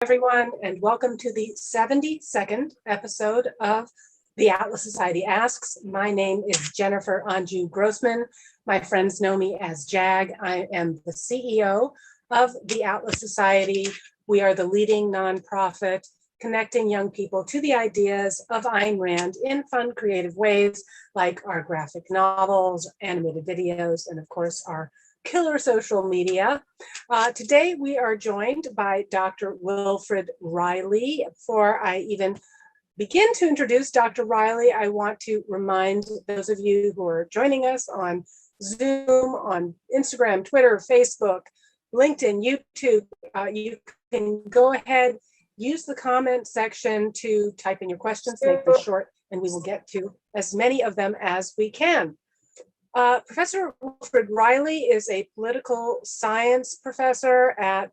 Everyone, and welcome to the 72nd episode of the Atlas Society Asks. My name is Jennifer Anju Grossman. My friends know me as JAG. I am the CEO of the Atlas Society. We are the leading nonprofit connecting young people to the ideas of Ayn Rand in fun, creative ways, like our graphic novels, animated videos, and of course, our killer social media. Today, we are joined by Dr. Wilfred Reilly. Before I even begin to introduce Dr. Reilly, I want to remind those of you who are joining us on Zoom, on Instagram, Twitter, Facebook, LinkedIn, YouTube, you can go ahead, use the comment section to type in your questions, make them short, and we will get to as many of them as we can. Professor Wilfred Reilly is a political science professor at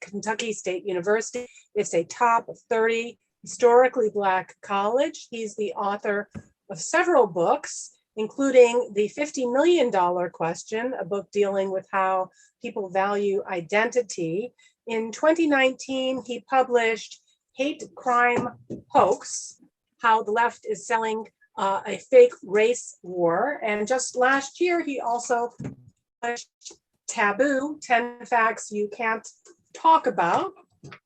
Kentucky State University. It's a top 30 historically Black college. He's the author of several books, including The $50 Million Question, a book dealing with how people value identity. In 2019, he published Hate, Crime, Hoax, How the Left is Selling a Fake Race War. And just last year, he also published Taboo, 10 Facts You Can't Talk About,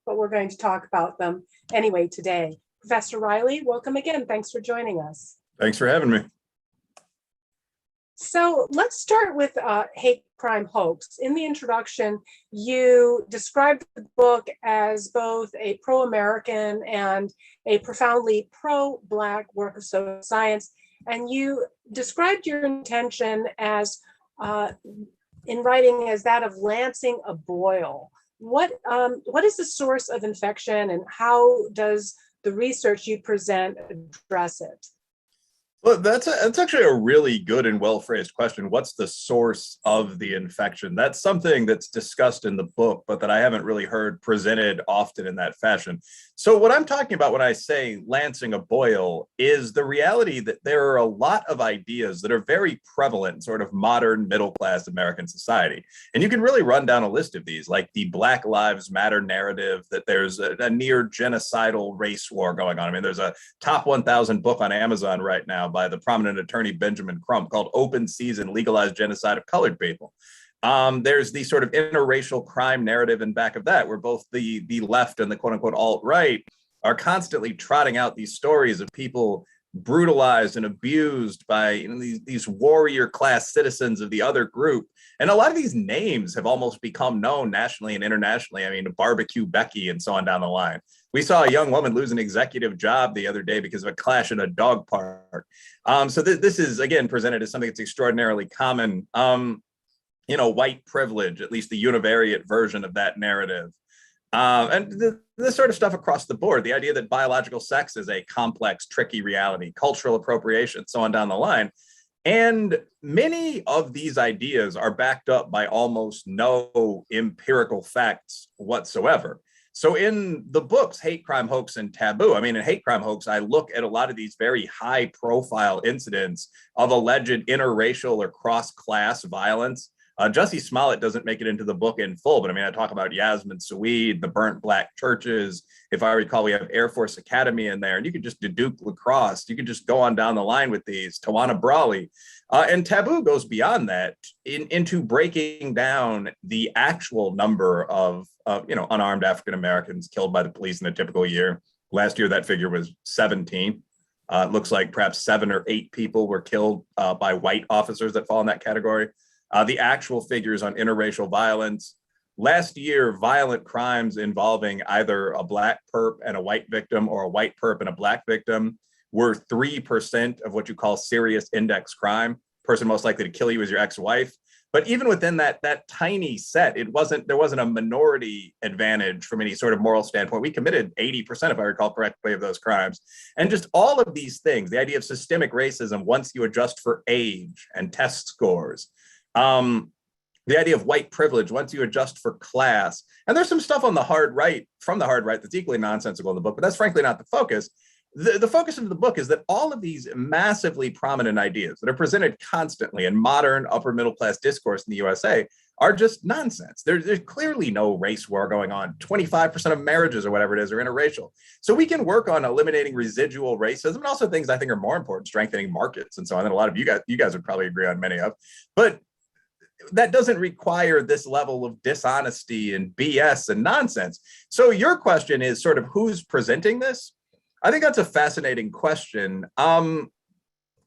but we're going to talk about them anyway today. Professor Reilly, welcome again. Thanks for joining us. Thanks for having me. So let's start with Hate, Crime, Hoax. In the introduction, you described the book as both a pro-American and a profoundly pro-Black work of social science, and you described your intention as, in writing, as that of lancing a boil. What is the source of infection, and how does the research you present address it? Well, that's actually a really good and well-phrased question. What's the source of the infection? That's something that's discussed in the book, but that I haven't really heard presented often in that fashion. So what I'm talking about when I say lancing a boil is the reality that there are a lot of ideas that are very prevalent in sort of modern middle-class American society. And you can really run down a list of these, like the Black Lives Matter narrative, that there's a near genocidal race war going on. I mean, there's a top 1,000 book on Amazon right now by the prominent attorney Benjamin Crump called Open Season, Legalized Genocide of Colored People. There's the sort of interracial crime narrative in back of that, where both the left and the quote unquote alt-right are constantly trotting out these stories of people brutalized and abused by these warrior class citizens of the other group. And a lot of these names have almost become known nationally and internationally. I mean, Barbecue Becky and so on down the line. We saw a young woman lose an executive job the other day because of a clash in a dog park. So this is, again, presented as something that's extraordinarily common. White privilege, at least the univariate version of that narrative. And this sort of stuff across the board, the idea that biological sex is a complex, tricky reality, cultural appropriation, so on down the line. And many of these ideas are backed up by almost no empirical facts whatsoever. So in the books, Hate, Crime, Hoax, and Taboo, I mean, in Hate, Crime, Hoax, I look at a lot of these very high profile incidents of alleged interracial or cross-class violence. Jussie Smollett doesn't make it into the book in full, but I mean, I talk about Yasmin Saweed, the burnt Black churches. If I recall, we have Air Force Academy in there, and you could just Duke lacrosse. You could just go on down the line with these, Tawana Brawley. And Taboo goes beyond that into breaking down the actual number of unarmed African Americans killed by the police in a typical year. Last year, that figure was 17. It looks like perhaps 7 or 8 people were killed by white officers that fall in that category. The actual figures on interracial violence. Last year, violent crimes involving either a Black perp and a white victim or a white perp and a Black victim were 3% of what you call serious index crime. Person most likely to kill you is your ex-wife. But even within that tiny set, there wasn't a minority advantage from any sort of moral standpoint. We committed 80%, if I recall correctly, of those crimes. And just all of these things, the idea of systemic racism, once you adjust for age and test scores, the idea of white privilege, once you adjust for class, and there's some stuff on the hard right, from the hard right, that's equally nonsensical in the book, but that's frankly not the focus. the focus of the book is that all of these massively prominent ideas that are presented constantly in modern upper middle class discourse in the USA are just nonsense. There's clearly no race war going on. 25% of marriages or whatever it is are interracial. So we can work on eliminating residual racism and also things I think are more important, strengthening markets and so on, that a lot of you guys would probably agree on many of. But that doesn't require this level of dishonesty and BS and nonsense. So your question is sort of who's presenting this? I think that's a fascinating question.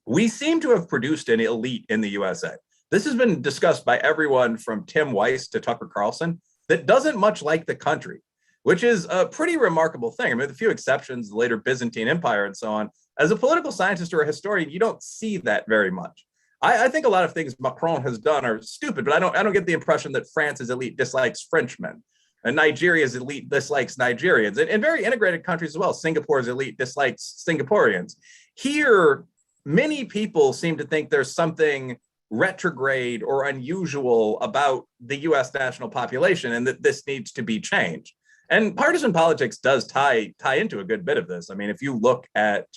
We seem to have produced an elite in the USA. This has been discussed by everyone from Tim Weiss to Tucker Carlson that doesn't much like the country, which is a pretty remarkable thing. I mean, with a few exceptions, the later Byzantine Empire and so on. As a political scientist or a historian, you don't see that very much. I think a lot of things Macron has done are stupid, but I don't get the impression that France's elite dislikes Frenchmen. And Nigeria's elite dislikes Nigerians, and very integrated countries as well. Singapore's elite dislikes Singaporeans. Here, many people seem to think there's something retrograde or unusual about the US national population and that this needs to be changed. And partisan politics does tie into a good bit of this. I mean, if you look at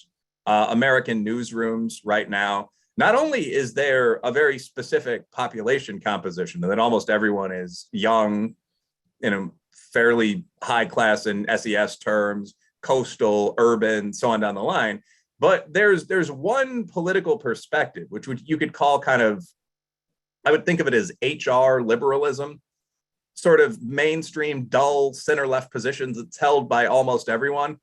American newsrooms right now, not only is there a very specific population composition, and that almost everyone is young, fairly high class in SES terms, coastal, urban, so on down the line. But there's one political perspective, which you could call kind of, I would think of it as HR liberalism, sort of mainstream, dull, center-left positions that's held by almost everyone.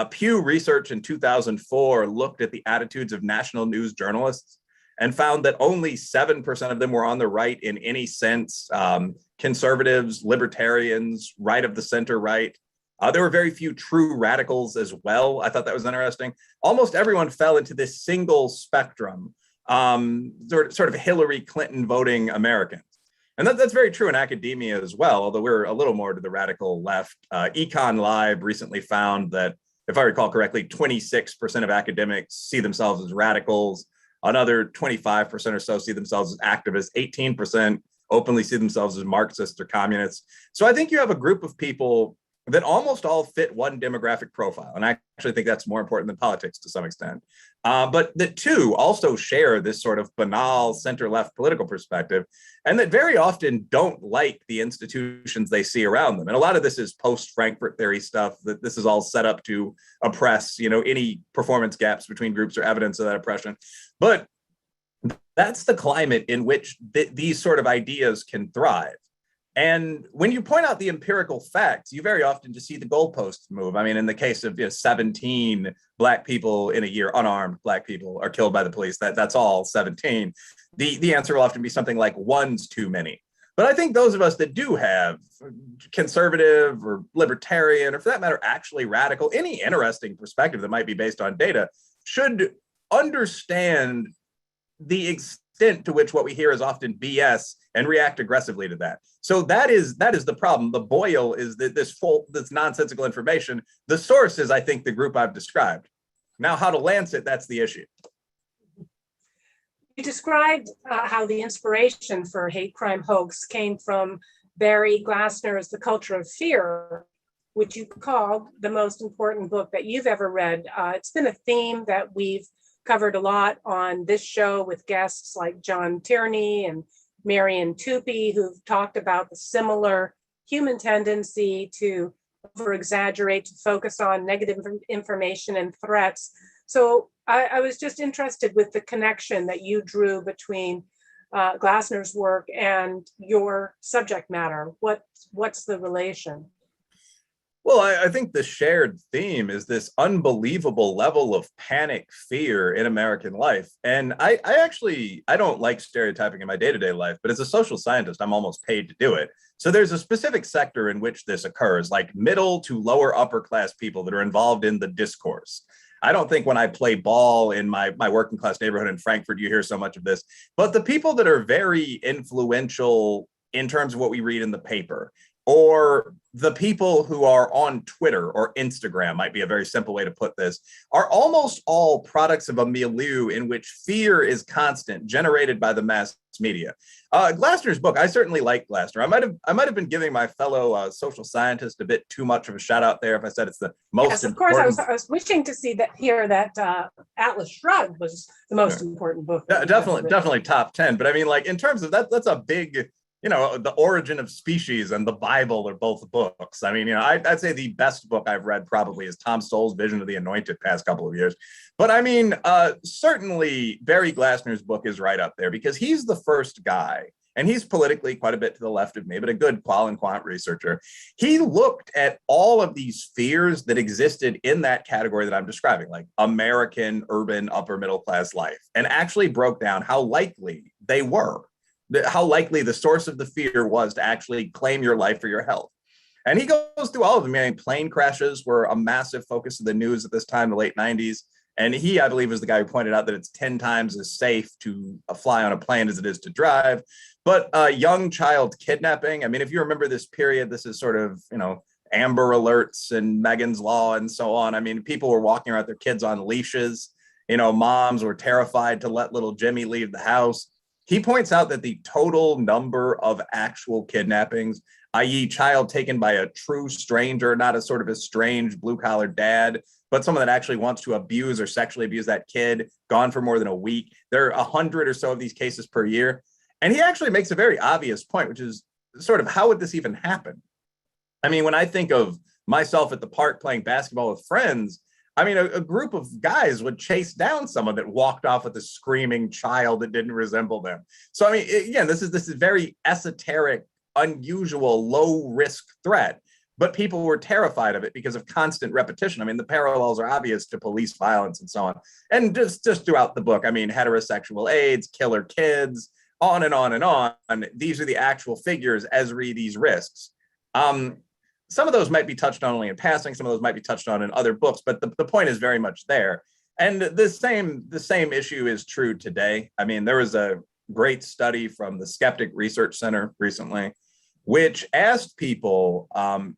Pew Research in 2004 looked at the attitudes of national news journalists and found that only 7% of them were on the right in any sense. Conservatives, libertarians, right of the center right. There were very few true radicals as well. I thought that was interesting. Almost everyone fell into this single spectrum, sort of Hillary Clinton voting Americans. And that's very true in academia as well, although we're a little more to the radical left. Econ Live recently found that, if I recall correctly, 26% of academics see themselves as radicals. Another 25% or so see themselves as activists. 18% openly see themselves as Marxists or communists. So I think you have a group of people that almost all fit one demographic profile. And I actually think that's more important than politics to some extent. But the two also share this sort of banal center-left political perspective, and that very often don't like the institutions they see around them. And a lot of this is post-Frankfurt theory stuff, that this is all set up to oppress, any performance gaps between groups or evidence of that oppression. But that's the climate in which these sort of ideas can thrive. And when you point out the empirical facts, you very often just see the goalposts move. I mean, in the case of 17 Black people in a year, unarmed Black people are killed by the police. That's all 17. The answer will often be something like one's too many. But I think those of us that do have conservative or libertarian, or for that matter, actually radical, any interesting perspective that might be based on data, should understand the extent to which what we hear is often BS and react aggressively to that. So that is the problem. The boil is that this nonsensical information. The source is, I think, the group I've described. Now, how to lance it, that's the issue. You described how the inspiration for Hate Crime Hoax came from Barry Glassner's The Culture of Fear, which you called the most important book that you've ever read. It's been a theme that we've covered a lot on this show with guests like John Tierney and Marian Tupy, who've talked about the similar human tendency to over-exaggerate, to focus on negative information and threats. So I was just interested with the connection that you drew between Glassner's work and your subject matter. What's the relation? Well, I think the shared theme is this unbelievable level of panic fear in American life. And I don't like stereotyping in my day-to-day life, but as a social scientist, I'm almost paid to do it. So there's a specific sector in which this occurs, like middle to lower upper class people that are involved in the discourse. I don't think when I play ball in my working class neighborhood in Frankfurt, you hear so much of this, but the people that are very influential in terms of what we read in the paper, or the people who are on Twitter or Instagram, might be a very simple way to put this, are almost all products of a milieu in which fear is constant, generated by the mass media. Glassner's book, I certainly like Glassner. I might have been giving my fellow social scientist a bit too much of a shout out there if I said it's the most yes, of important. course. I was wishing to see that Atlas Shrugged was the most important book. Definitely top 10. But I mean, like in terms of that's a big, The Origin of Species and the Bible are both books. I mean, I'd say the best book I've read probably is Tom Stoll's Vision of the Anointed past couple of years. But I mean, certainly Barry Glassner's book is right up there because he's the first guy, and he's politically quite a bit to the left of me, but a good qual and quant researcher. He looked at all of these fears that existed in that category that I'm describing, like American, urban, upper middle class life, and actually broke down how likely they were. How likely the source of the fear was to actually claim your life or your health. And he goes through all of them. I mean, plane crashes were a massive focus of the news at this time, the late 90s. And he, I believe, was the guy who pointed out that it's 10 times as safe to fly on a plane as it is to drive. But young child kidnapping, I mean, if you remember this period, this is sort of, Amber Alerts and Megan's Law and so on. I mean, people were walking around with their kids on leashes. Moms were terrified to let little Jimmy leave the house. He points out that the total number of actual kidnappings, i.e. child taken by a true stranger, not a sort of a strange blue-collar dad, but someone that actually wants to abuse or sexually abuse that kid, gone for more than a week. There are 100 or so of these cases per year. And he actually makes a very obvious point, which is sort of, how would this even happen? I mean, when I think of myself at the park playing basketball with friends, I mean, a group of guys would chase down someone that walked off with a screaming child that didn't resemble them. So, I mean, again, this is very esoteric, unusual, low risk threat, but people were terrified of it because of constant repetition. I mean, the parallels are obvious to police violence and so on. And just throughout the book, I mean, heterosexual AIDS, killer kids, on and on and on. These are the actual figures as read these risks. Some of those might be touched on only in passing. Some of those might be touched on in other books, but the point is very much there. And the same issue is true today. I mean, there was a great study from the Skeptic Research Center recently, which asked people,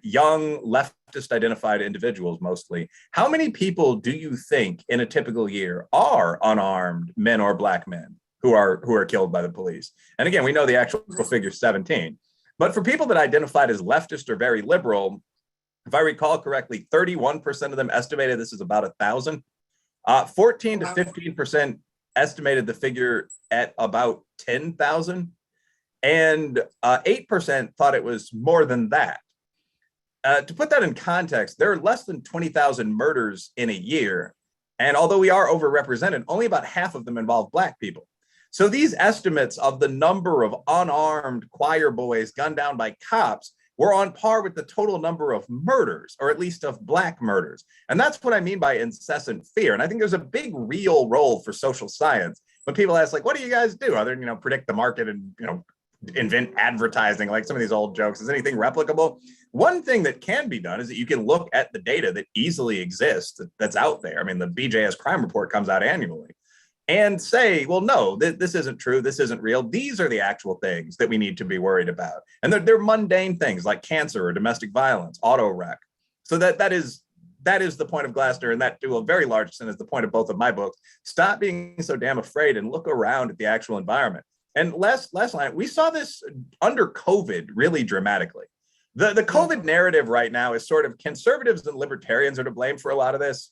young leftist identified individuals mostly, how many people do you think in a typical year are unarmed men or black men who are killed by the police? And again, we know the actual figure is 17. But for people that identified as leftist or very liberal, if I recall correctly, 31% of them estimated this is about 1,000. 14 to 15% estimated the figure at about 10,000. And 8% thought it was more than that. To put that in context, there are less than 20,000 murders in a year. And although we are overrepresented, only about half of them involve Black people. So these estimates of the number of unarmed choir boys gunned down by cops were on par with the total number of murders, or at least of Black murders. And that's what I mean by incessant fear. And I think there's a big real role for social science. When people ask, like, what do you guys do other than, predict the market and, invent advertising, like some of these old jokes, is anything replicable? One thing that can be done is that you can look at the data that easily exists, that's out there. I mean, the BJS crime report comes out annually, and say, well, no, this isn't true. This isn't real. These are the actual things that we need to be worried about. And they're mundane things like cancer or domestic violence, auto wreck. So that is the point of Glassner, and that to a very large extent is the point of both of my books. Stop being so damn afraid and look around at the actual environment. And last line, we saw this under COVID really dramatically. The COVID narrative right now is sort of conservatives and libertarians are to blame for a lot of this.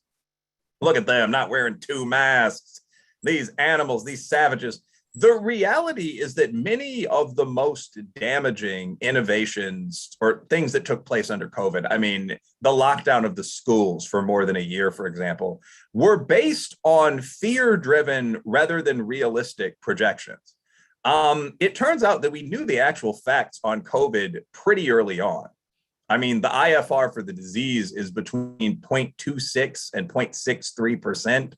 Look at them not wearing 2 masks. These animals, these savages. The reality is that many of the most damaging innovations or things that took place under COVID, I mean, the lockdown of the schools for more than a year, for example, were based on fear-driven rather than realistic projections. It turns out that we knew the actual facts on COVID pretty early on. I mean, the IFR for the disease is between 0.26 and 0.63%.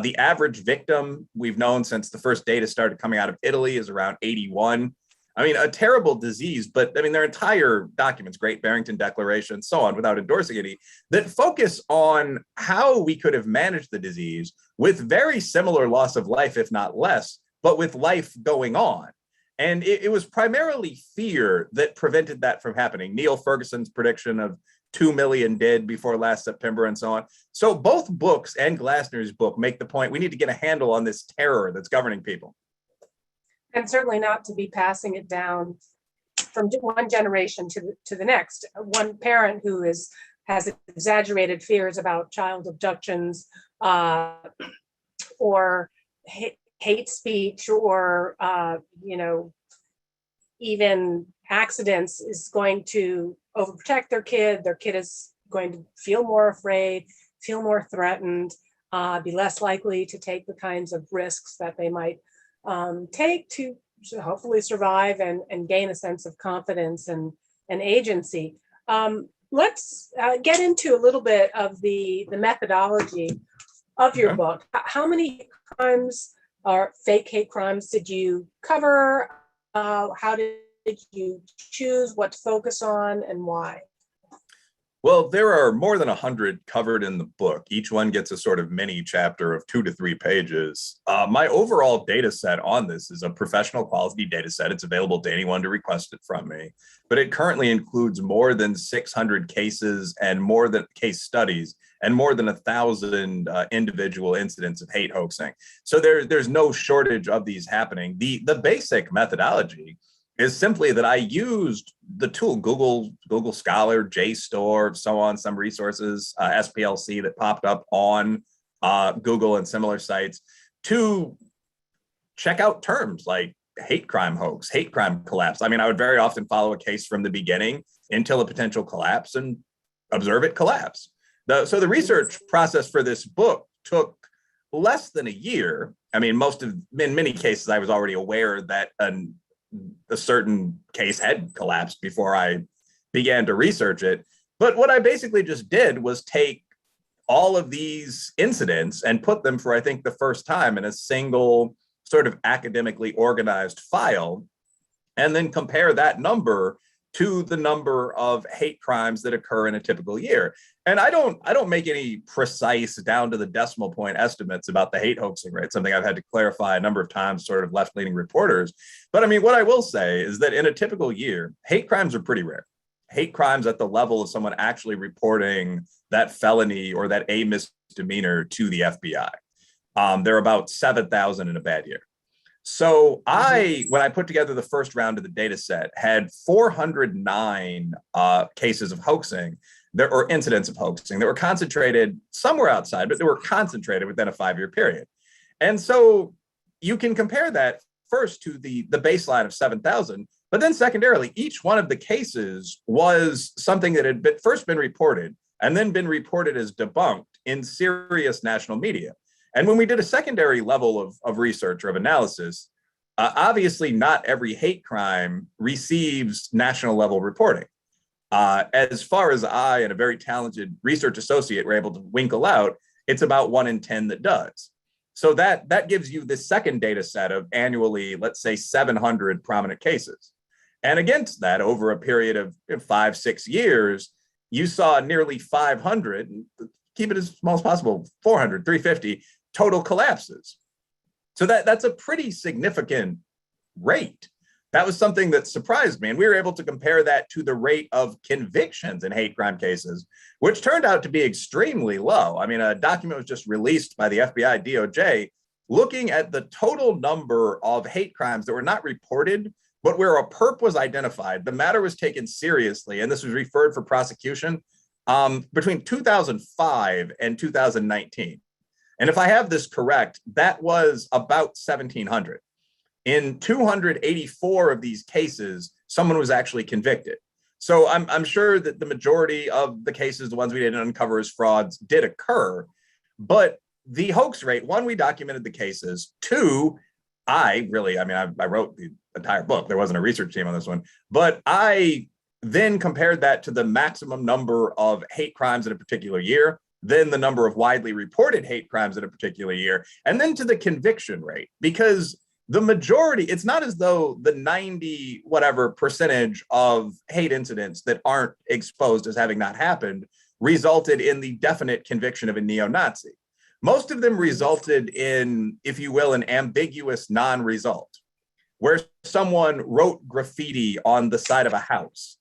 The average victim we've known since the first data started coming out of Italy is around 81. I mean, a terrible disease, but I mean, their entire documents, Great Barrington Declaration, so on, without endorsing any, that focus on how we could have managed the disease with very similar loss of life, if not less, but with life going on. And it was primarily fear that prevented that from happening. Neil Ferguson's prediction of 2 million dead before last September and so on. So both books and Glassner's book make the point we need to get a handle on this terror that's governing people. And certainly not to be passing it down from one generation to the next. One parent who has exaggerated fears about child abductions or hate speech or even accidents is going to overprotect their kid. Their kid is going to feel more afraid, feel more threatened, be less likely to take the kinds of risks that they might take to hopefully survive and gain a sense of confidence and agency. Let's get into a little bit of the methodology of your book. How many crimes or fake hate crimes did you cover? How did you choose what to focus on and why? Well, there are more than 100 covered in the book. Each one gets a sort of mini chapter of 2 to 3 pages. My overall data set on this is a professional quality data set. It's available to anyone to request it from me, but it currently includes more than 600 cases and more than case studies and more than 1,000 individual incidents of hate hoaxing. So there's no shortage of these happening. The basic methodology is simply that I used the tool, Google Scholar, JSTOR, so on, some resources, SPLC that popped up on Google and similar sites to check out terms like hate crime hoax, hate crime collapse. I mean, I would very often follow a case from the beginning until a potential collapse and observe it collapse. So the research process for this book took less than a year. I mean, in many cases, I was already aware that a certain case had collapsed before I began to research it. But what I basically just did was take all of these incidents and put them for, I think, the first time in a single sort of academically organized file, and then compare that number to the number of hate crimes that occur in a typical year. And I don't make any precise down to the decimal point estimates about the hate hoaxing rate, something I've had to clarify a number of times, sort of left-leaning reporters. But I mean, what I will say is that in a typical year, hate crimes are pretty rare. Hate crimes at the level of someone actually reporting that felony or that a misdemeanor to the FBI. There are about 7,000 in a bad year. So when I put together the first round of the data set, had 409 cases of hoaxing, or incidents of hoaxing that were concentrated somewhere outside, but they were concentrated within a 5-year period. And so you can compare that first to the baseline of 7,000, but then secondarily, each one of the cases was something that had first been reported and then been reported as debunked in serious national media. And when we did a secondary level of research or of analysis, obviously not every hate crime receives national level reporting. As far as I and a very talented research associate were able to winkle out, it's about 1 in 10 that does. So that gives you the second data set of annually, let's say 700 prominent cases. And against that, over a period of 5-6 years, you saw nearly 500, keep it as small as possible, 400, 350 total collapses. So that's a pretty significant rate. That was something that surprised me. And we were able to compare that to the rate of convictions in hate crime cases, which turned out to be extremely low. I mean, a document was just released by the FBI DOJ looking at the total number of hate crimes that were not reported, but where a perp was identified, the matter was taken seriously, and this was referred for prosecution between 2005 and 2019. And if I have this correct, that was about 1,700. In 284 of these cases, someone was actually convicted. So I'm sure that the majority of the cases, the ones we didn't uncover as frauds, did occur. But the hoax rate, 1, we documented the cases. 2, I wrote the entire book. There wasn't a research team on this one. But I then compared that to the maximum number of hate crimes in a particular year, then the number of widely reported hate crimes in a particular year, and then to the conviction rate. Because the majority, it's not as though the 90 whatever percentage of hate incidents that aren't exposed as having not happened resulted in the definite conviction of a neo-Nazi. Most of them resulted in, if you will, an ambiguous non-result. where someone wrote graffiti on the side of a house.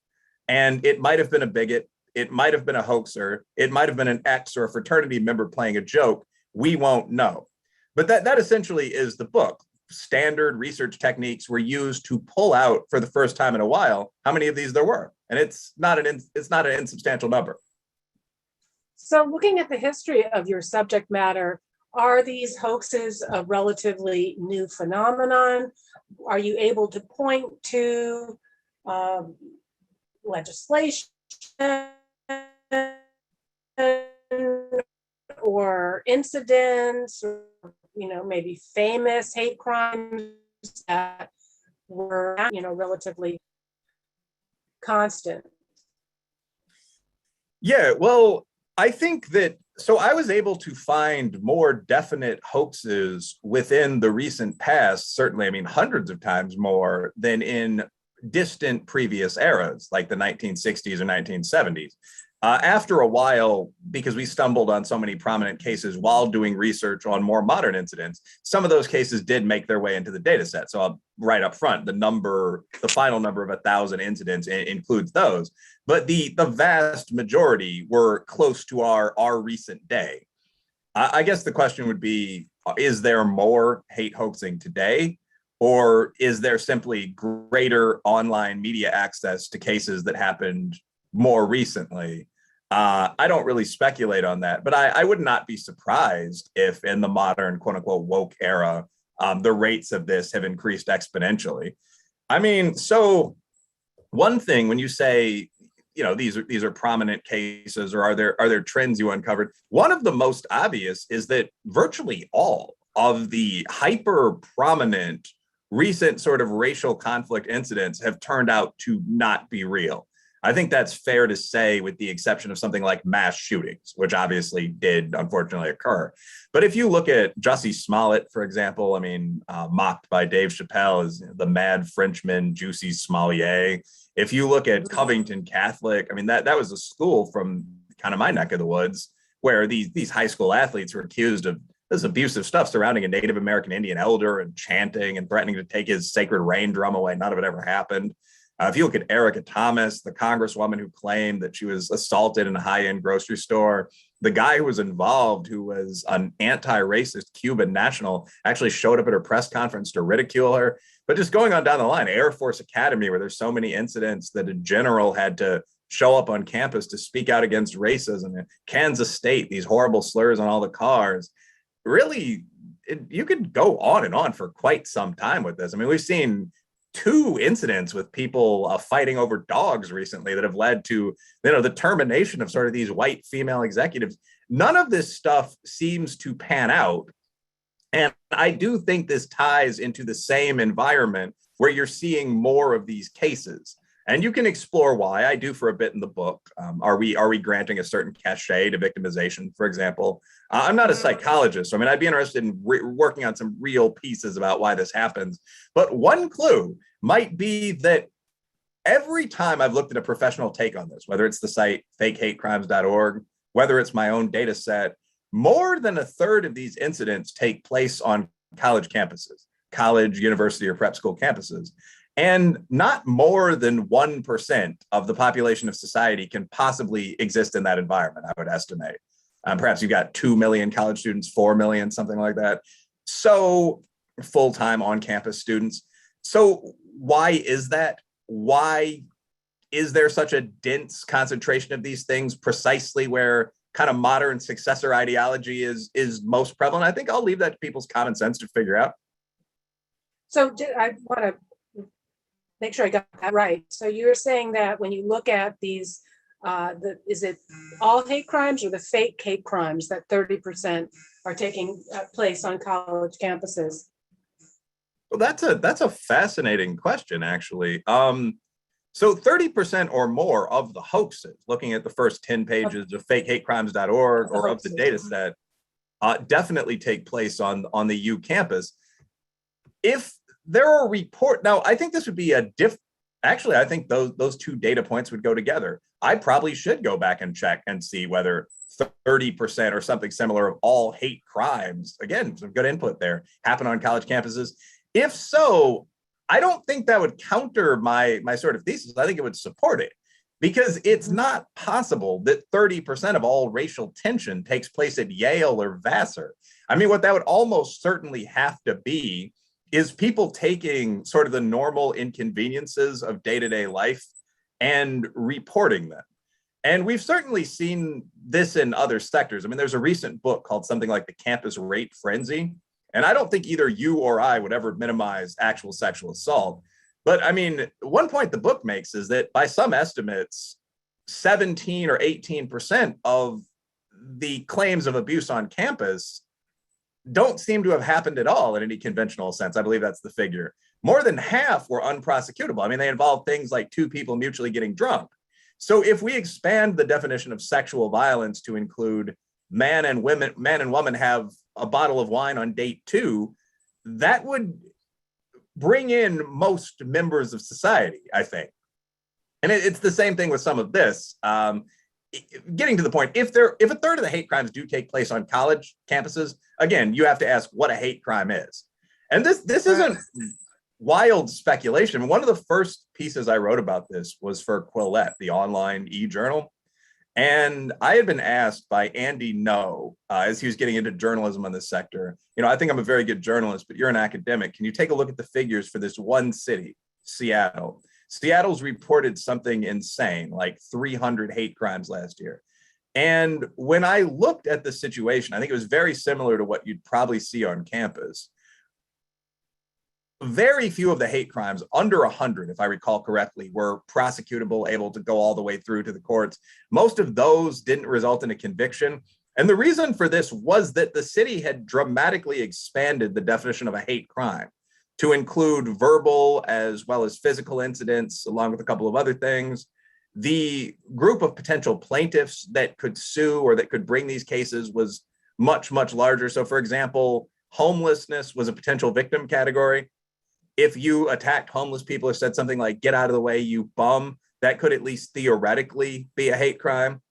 And it might have been a bigot, it might have been a hoaxer, it might have been an ex or a fraternity member playing a joke. We won't know. But that essentially is the book. Standard research techniques were used to pull out, for the first time in a while, how many of these there were. And it's not an insubstantial number. So looking at the history of your subject matter, are these hoaxes a relatively new phenomenon? Are you able to point to legislation or incidents, or maybe famous hate crimes that were relatively constant? Yeah, well, I think that, so I was able to find more definite hoaxes within the recent past, certainly, I mean, hundreds of times more than in distant previous eras, like the 1960s or 1970s. After a while, because we stumbled on so many prominent cases while doing research on more modern incidents, some of those cases did make their way into the data set. So I'll right up front, the final number of 1,000 incidents includes those. But the vast majority were close to our recent day. I guess the question would be, is there more hate hoaxing today? Or is there simply greater online media access to cases that happened more recently? I don't really speculate on that, but I would not be surprised if in the modern quote unquote woke era, the rates of this have increased exponentially. I mean, so one thing when you say, these are prominent cases, or are there trends you uncovered? One of the most obvious is that virtually all of the hyper prominent recent sort of racial conflict incidents have turned out to not be real. I think that's fair to say, with the exception of something like mass shootings, which obviously did unfortunately occur. But if you look at Jussie Smollett, for example, I mean, mocked by Dave Chappelle as the mad Frenchman, Juicy Smollett. If you look at Covington Catholic, I mean, that was a school from kind of my neck of the woods where these high school athletes were accused of this abusive stuff surrounding a Native American Indian elder and chanting and threatening to take his sacred rain drum away. None of it ever happened. If you look at Erica Thomas, the congresswoman who claimed that she was assaulted in a high-end grocery store, the guy who was involved, who was an anti-racist Cuban national, actually showed up at her press conference to ridicule her. But just going on down the line, Air Force Academy, where there's so many incidents that a general had to show up on campus to speak out against racism. In Kansas State, these horrible slurs on all the cars. Really, you could go on and on for quite some time with this. I mean, we've seen 2 incidents with people fighting over dogs recently that have led to, the termination of sort of these white female executives. None of this stuff seems to pan out. And I do think this ties into the same environment where you're seeing more of these cases. And you can explore why. I do for a bit in the book. Are we granting a certain cachet to victimization, for example? I'm not a psychologist. So, I mean, I'd be interested in working on some real pieces about why this happens. But one clue might be that every time I've looked at a professional take on this, whether it's the site fakehatecrimes.org, whether it's my own data set, more than a third of these incidents take place on college campuses, college, university, or prep school campuses. And not more than 1% of the population of society can possibly exist in that environment, I would estimate. Perhaps you've got 2 million college students, 4 million, something like that. So full-time on-campus students. So why is that? Why is there such a dense concentration of these things precisely where kind of modern successor ideology is most prevalent? I think I'll leave that to people's common sense to figure out. So I want to make sure I got that right. So you're saying that when you look at these, is it all hate crimes or the fake hate crimes that 30% are taking place on college campuses? Well, that's a fascinating question, actually. So 30% or more of the hoaxes, looking at the first 10 pages of fakehatecrimes.org or of the data set, definitely take place on the U campus. If there are now, I think this would be actually, I think those 2 data points would go together. I probably should go back and check and see whether 30% or something similar of all hate crimes, again, some good input there, happen on college campuses. If so, I don't think that would counter my sort of thesis. I think it would support it, because it's not possible that 30% of all racial tension takes place at Yale or Vassar. I mean, what that would almost certainly have to be is people taking sort of the normal inconveniences of day-to-day life and reporting them. And we've certainly seen this in other sectors. I mean, there's a recent book called something like The Campus Rape Frenzy. And I don't think either you or I would ever minimize actual sexual assault. But I mean, one point the book makes is that by some estimates, 17 or 18% of the claims of abuse on campus don't seem to have happened at all in any conventional sense. I believe that's the figure. More than half were unprosecutable. I mean, they involve things like two people mutually getting drunk. So if we expand the definition of sexual violence to include man and woman have a bottle of wine on date 2, that would bring in most members of society, I think. And it's the same thing with some of this. Getting to the point, if a third of the hate crimes do take place on college campuses, again, you have to ask what a hate crime is. And this isn't wild speculation. One of the first pieces I wrote about this was for Quillette, the online e-journal. And I had been asked by Andy No, as he was getting into journalism on this sector, I think I'm a very good journalist, but you're an academic. Can you take a look at the figures for this one city, Seattle? Seattle's reported something insane, like 300 hate crimes last year. And when I looked at the situation, I think it was very similar to what you'd probably see on campus. Very few of the hate crimes, under 100, if I recall correctly, were prosecutable, able to go all the way through to the courts. Most of those didn't result in a conviction. And the reason for this was that the city had dramatically expanded the definition of a hate crime to include verbal as well as physical incidents, along with a couple of other things. The group of potential plaintiffs that could sue or that could bring these cases was much, much larger. So, for example, homelessness was a potential victim category. If you attacked homeless people or said something like, "Get out of the way, you bum," that could at least theoretically be a hate crime.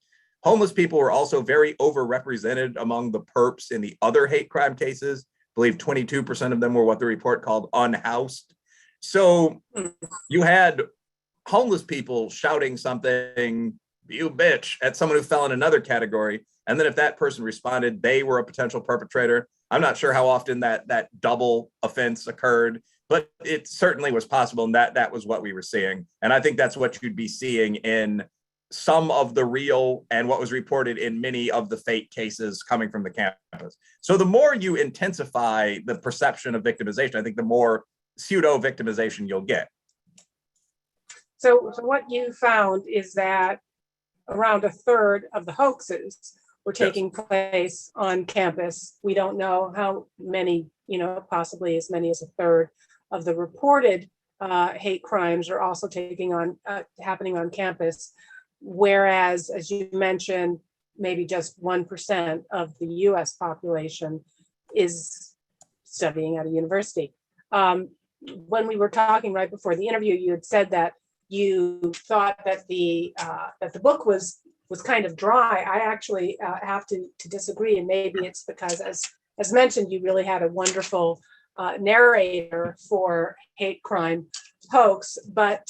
Homeless people were also very overrepresented among the perps in the other hate crime cases. I believe 22% of them were what the report called unhoused. So you had homeless people shouting something, "You bitch," at someone who fell in another category. And then if that person responded, they were a potential perpetrator. I'm not sure how often that double offense occurred, but it certainly was possible. And that was what we were seeing. And I think that's what you'd be seeing in some of the real and what was reported in many of the fake cases coming from the campus. So the more you intensify the perception of victimization, I think the more pseudo victimization you'll get. So what you found is that around a third of the hoaxes were taking place on campus. We don't know how many, possibly as many as a third of the reported hate crimes are also happening on campus. Whereas, as you mentioned, maybe just 1% of the US population is studying at a university. When we were talking right before the interview, you had said that you thought that the book was kind of dry. I actually have to disagree, and maybe it's because, as mentioned, you really had a wonderful narrator for hate crime hoax, but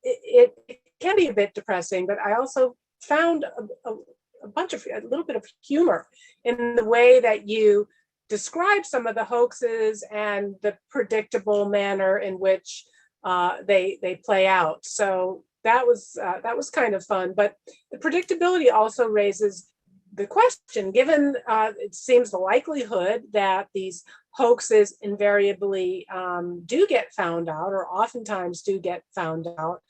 it can be a bit depressing. But I also found a little bit of humor in the way that you describe some of the hoaxes and the predictable manner in which they play out. So that was kind of fun. But the predictability also raises the question, given it seems the likelihood that these hoaxes invariably do get found out, or oftentimes do get found out,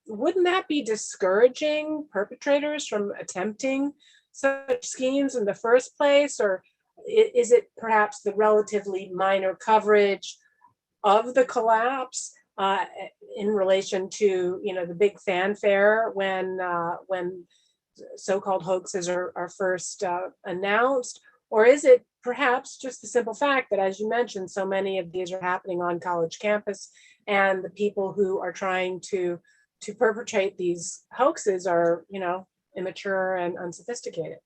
wouldn't that be discouraging perpetrators from attempting such schemes in the first place? Or is it perhaps the relatively minor coverage of the collapse in relation to the big fanfare when so-called hoaxes are first announced? Or is it perhaps just the simple fact that, as you mentioned, so many of these are happening on college campus, and the people who are trying to perpetrate these hoaxes are immature and unsophisticated?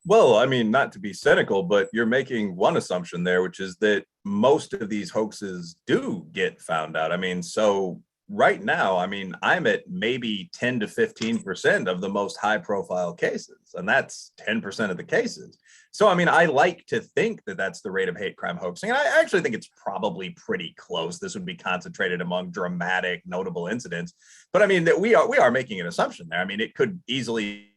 Well, I mean, not to be cynical, but you're making one assumption there, which is that most of these hoaxes do get found out. I mean, so right now, I mean, I'm at maybe 10 to 15% of the most high profile cases, and that's 10% of the cases. So, I mean, I like to think that that's the rate of hate crime hoaxing. And I actually think it's probably pretty close. This would be concentrated among dramatic, notable incidents. But I mean, that we are making an assumption there. I mean, it could easily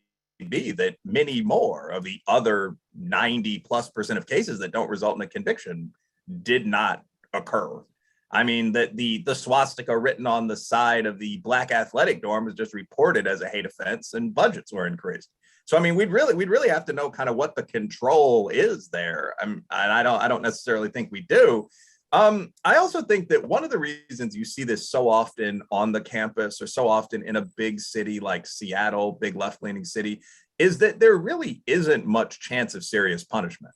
be that many more of the other 90+% of cases that don't result in a conviction did not occur. I mean, that the swastika written on the side of the black athletic dorm was just reported as a hate offense, and budgets were increased. So I mean, we'd really have to know kind of what the control is there. And I don't necessarily think we do. I also think that one of the reasons you see this so often on the campus, or so often in a big city like Seattle, big left-leaning city, is that there really isn't much chance of serious punishment.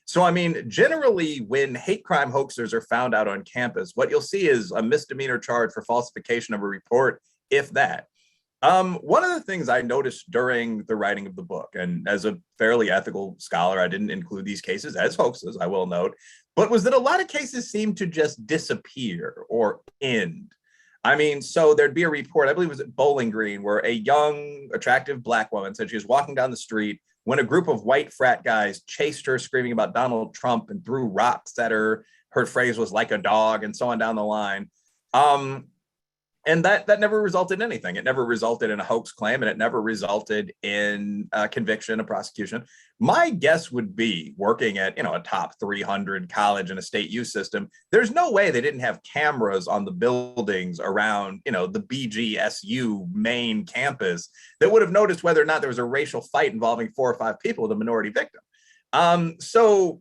So, I mean, generally, when hate crime hoaxers are found out on campus, what you'll see is a misdemeanor charge for falsification of a report, if that. One of the things I noticed during the writing of the book, and as a fairly ethical scholar, I didn't include these cases as hoaxes, I will note, but was that a lot of cases seem to just disappear or end. I mean, so there'd be a report, I believe it was at Bowling Green, where a young, attractive black woman said she was walking down the street when a group of white frat guys chased her, screaming about Donald Trump, and threw rocks at her. Her phrase was "like a dog," and so on down the line. And that never resulted in anything. It never resulted in a hoax claim, and it never resulted in a conviction, a prosecution. My guess would be, working at a top 300 college in a state youth system, there's no way they didn't have cameras on the buildings around the BGSU main campus that would have noticed whether or not there was a racial fight involving 4 or 5 people with a minority victim. So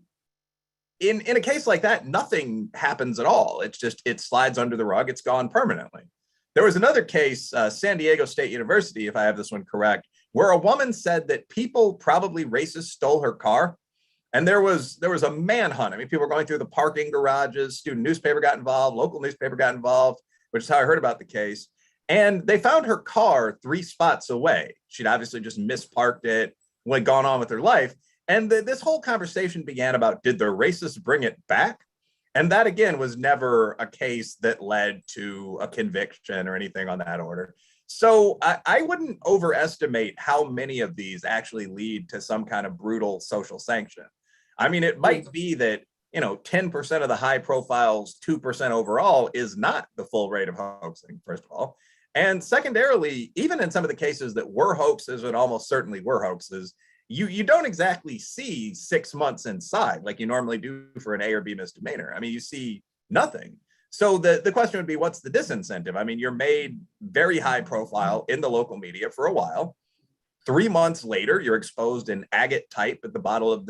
in a case like that, nothing happens at all. It's just, it slides under the rug. It's gone permanently. There was another case, San Diego State University, if I have this one correct, where a woman said that people, probably racists, stole her car. And there was a manhunt. I mean, people were going through the parking garages, student newspaper got involved, local newspaper got involved, which is how I heard about the case. And they found her car 3 spots away. She'd obviously just misparked it, had gone on with her life. And this whole conversation began about, did the racists bring it back? And that, again, was never a case that led to a conviction or anything on that order. So I wouldn't overestimate how many of these actually lead to some kind of brutal social sanction. I mean, it might be that 10% of the high profiles, 2% overall, is not the full rate of hoaxing, first of all. And secondarily, even in some of the cases that were hoaxes, and almost certainly were hoaxes, you don't exactly see 6 months inside like you normally do for an A or B misdemeanor. I mean, you see nothing. So the question would be, what's the disincentive? I mean, you're made very high profile in the local media for a while. 3 months later, you're exposed in agate type at the bottom of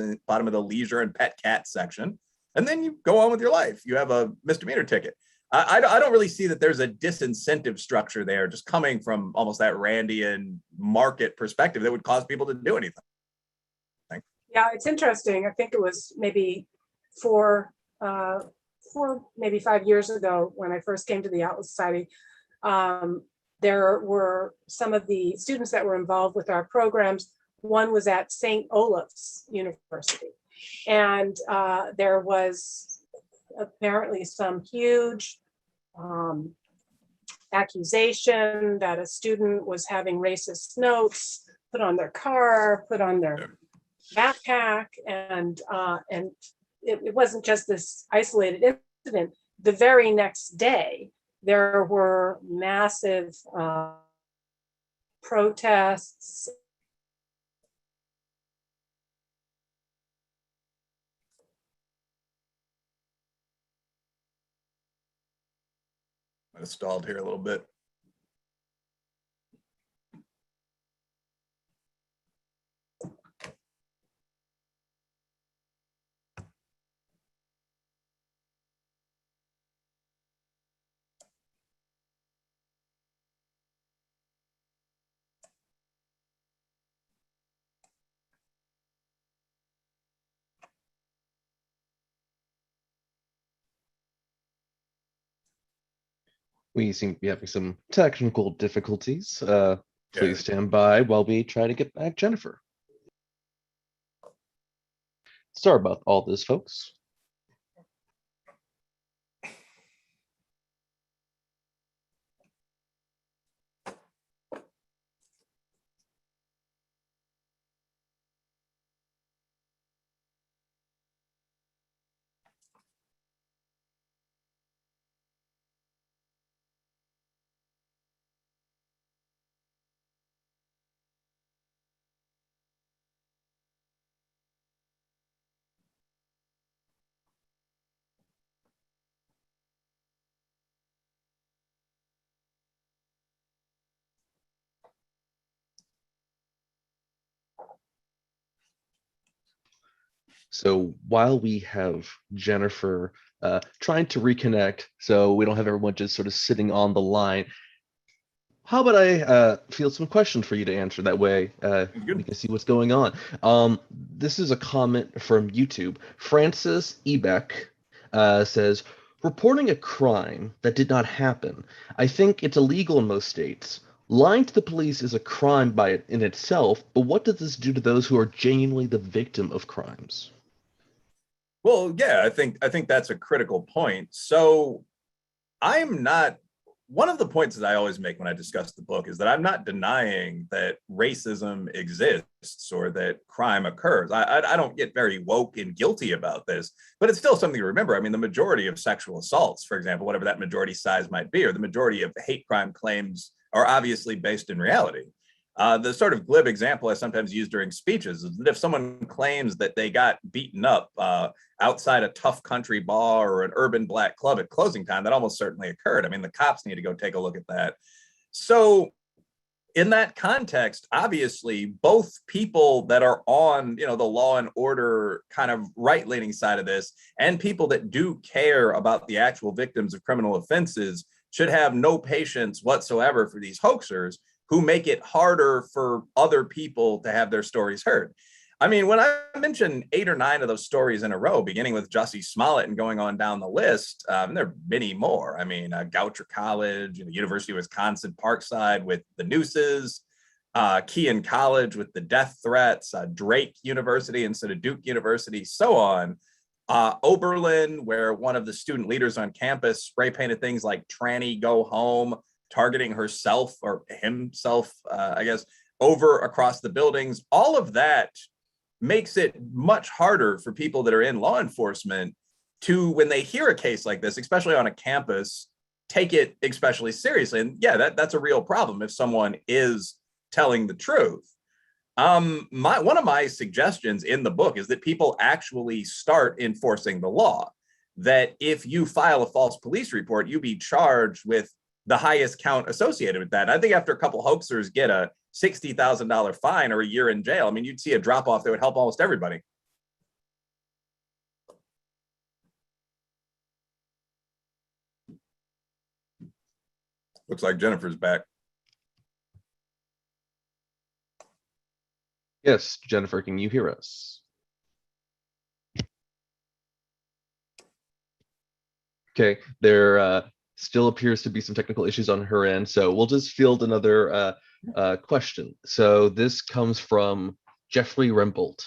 the leisure and pet cat section. And then you go on with your life. You have a misdemeanor ticket. I don't really see that there's a disincentive structure there, just coming from almost that Randian market perspective that would cause people to do anything. Yeah, it's interesting. I think it was maybe maybe 5 years ago when I first came to the Atlas Society. There were some of the students that were involved with our programs. One was at St. Olave's University, and there was apparently some huge accusation that a student was having racist notes put on their car, put on their backpack, and it wasn't just this isolated incident. The very next day, there were massive protests. I stalled here a little bit. We seem to be having some technical difficulties. Please stand by while we try to get back Jennifer. Sorry about all this, folks. So while we have Jennifer trying to reconnect, so we don't have everyone just sort of sitting on the line, how about I field some questions for you to answer? That way we can see what's going on. This is a comment from YouTube. Francis Ebeck says, reporting a crime that did not happen. I think it's illegal in most states. Lying to the police is a crime in itself, but what does this do to those who are genuinely the victim of crimes? Well, yeah, I think that's a critical point. So I'm not one of the points that I always make when I discuss the book is that I'm not denying that racism exists or that crime occurs. I don't get very woke and guilty about this, but it's still something to remember. I mean, the majority of sexual assaults, for example, whatever that majority size might be, or the majority of hate crime claims are obviously based in reality. The sort of glib example I sometimes use during speeches is that if someone claims that they got beaten up outside a tough country bar or an urban black club at closing time, that almost certainly occurred. I mean, the cops need to go take a look at that. So in that context, obviously, both people that are on, the law and order kind of right-leaning side of this and people that do care about the actual victims of criminal offenses should have no patience whatsoever for these hoaxers who make it harder for other people to have their stories heard. I mean, when I mentioned 8 or 9 of those stories in a row, beginning with Jussie Smollett and going on down the list, there are many more. I mean, Goucher College, University of Wisconsin Parkside with the nooses, Kean College with the death threats, Drake University instead of Duke University, so on. Oberlin, where one of the student leaders on campus spray painted things like "tranny go home," targeting herself or himself, I guess, over across the buildings. All of that makes it much harder for people that are in law enforcement to, when they hear a case like this, especially on a campus, take it especially seriously. And yeah, that's a real problem if someone is telling the truth. One of my suggestions in the book is that people actually start enforcing the law, that if you file a false police report, you be charged with the highest count associated with that. And I think after a couple hoaxers get a $60,000 fine or a year in jail, I mean, you'd see a drop off that would help almost everybody. Looks like Jennifer's back. Yes, Jennifer, can you hear us? Okay, there still appears to be some technical issues on her end, so we'll just field another question. So this comes from Jeffrey Rembolt.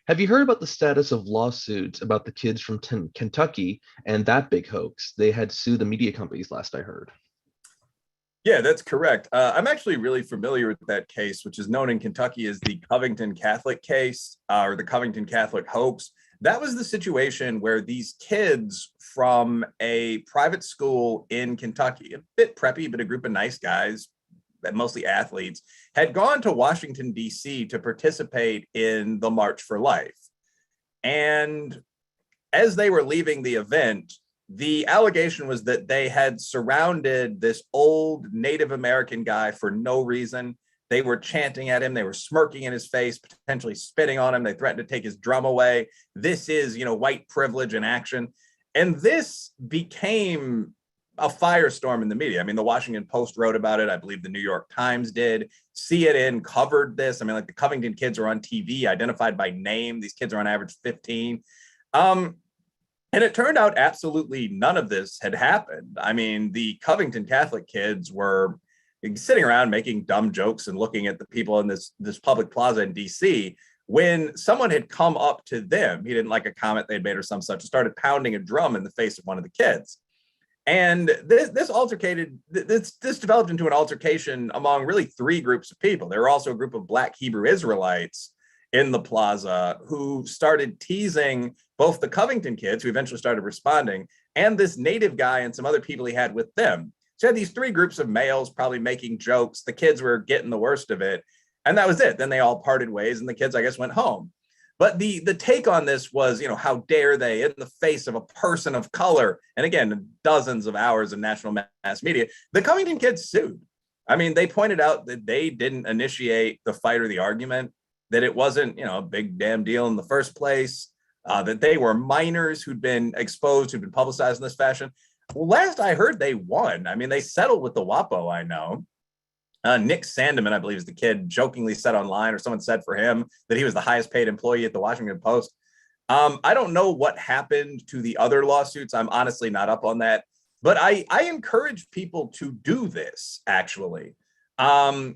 Have you heard about the status of lawsuits about the kids from Kentucky and that big hoax? They had sued the media companies last I heard. Yeah, that's correct. I'm actually really familiar with that case, which is known in Kentucky as the Covington Catholic case, or the Covington Catholic hoax. That was the situation where these kids from a private school in Kentucky, a bit preppy, but a group of nice guys, mostly athletes, had gone to Washington, D.C. to participate in the March for Life. And as they were leaving the event, the allegation was that they had surrounded this old Native American guy for no reason. They were chanting at him. They were smirking in his face, potentially spitting on him. They threatened to take his drum away. This is, white privilege in action. And this became a firestorm in the media. I mean, the Washington Post wrote about it. I believe the New York Times did. CNN covered this. I mean, like the Covington kids are on TV, identified by name. These kids are on average 15. And it turned out absolutely none of this had happened. I mean, the Covington Catholic kids were sitting around making dumb jokes and looking at the people in this public plaza in DC when someone had come up to them. He didn't like a comment they'd made or some such, started pounding a drum in the face of one of the kids. And this developed into an altercation among really 3 groups of people. There were also a group of Black Hebrew Israelites in the plaza who started teasing both the Covington kids, who eventually started responding, and this native guy and some other people he had with them. So you had these 3 groups of males probably making jokes. The kids were getting the worst of it. And that was it. Then they all parted ways and the kids, I guess, went home. But the take on this was, how dare they, in the face of a person of color, and again, dozens of hours of national mass media, the Covington kids sued. I mean, they pointed out that they didn't initiate the fight or the argument, that it wasn't, a big damn deal in the first place. that they were minors who'd been exposed, who'd been publicized in this fashion. Well, last I heard, they won. I mean, they settled with the WAPO, I know. Nick Sandeman, I believe, is the kid, jokingly said online, or someone said for him, that he was the highest paid employee at the Washington Post. I don't know what happened to the other lawsuits. I'm honestly not up on that. But I encourage people to do this, actually. I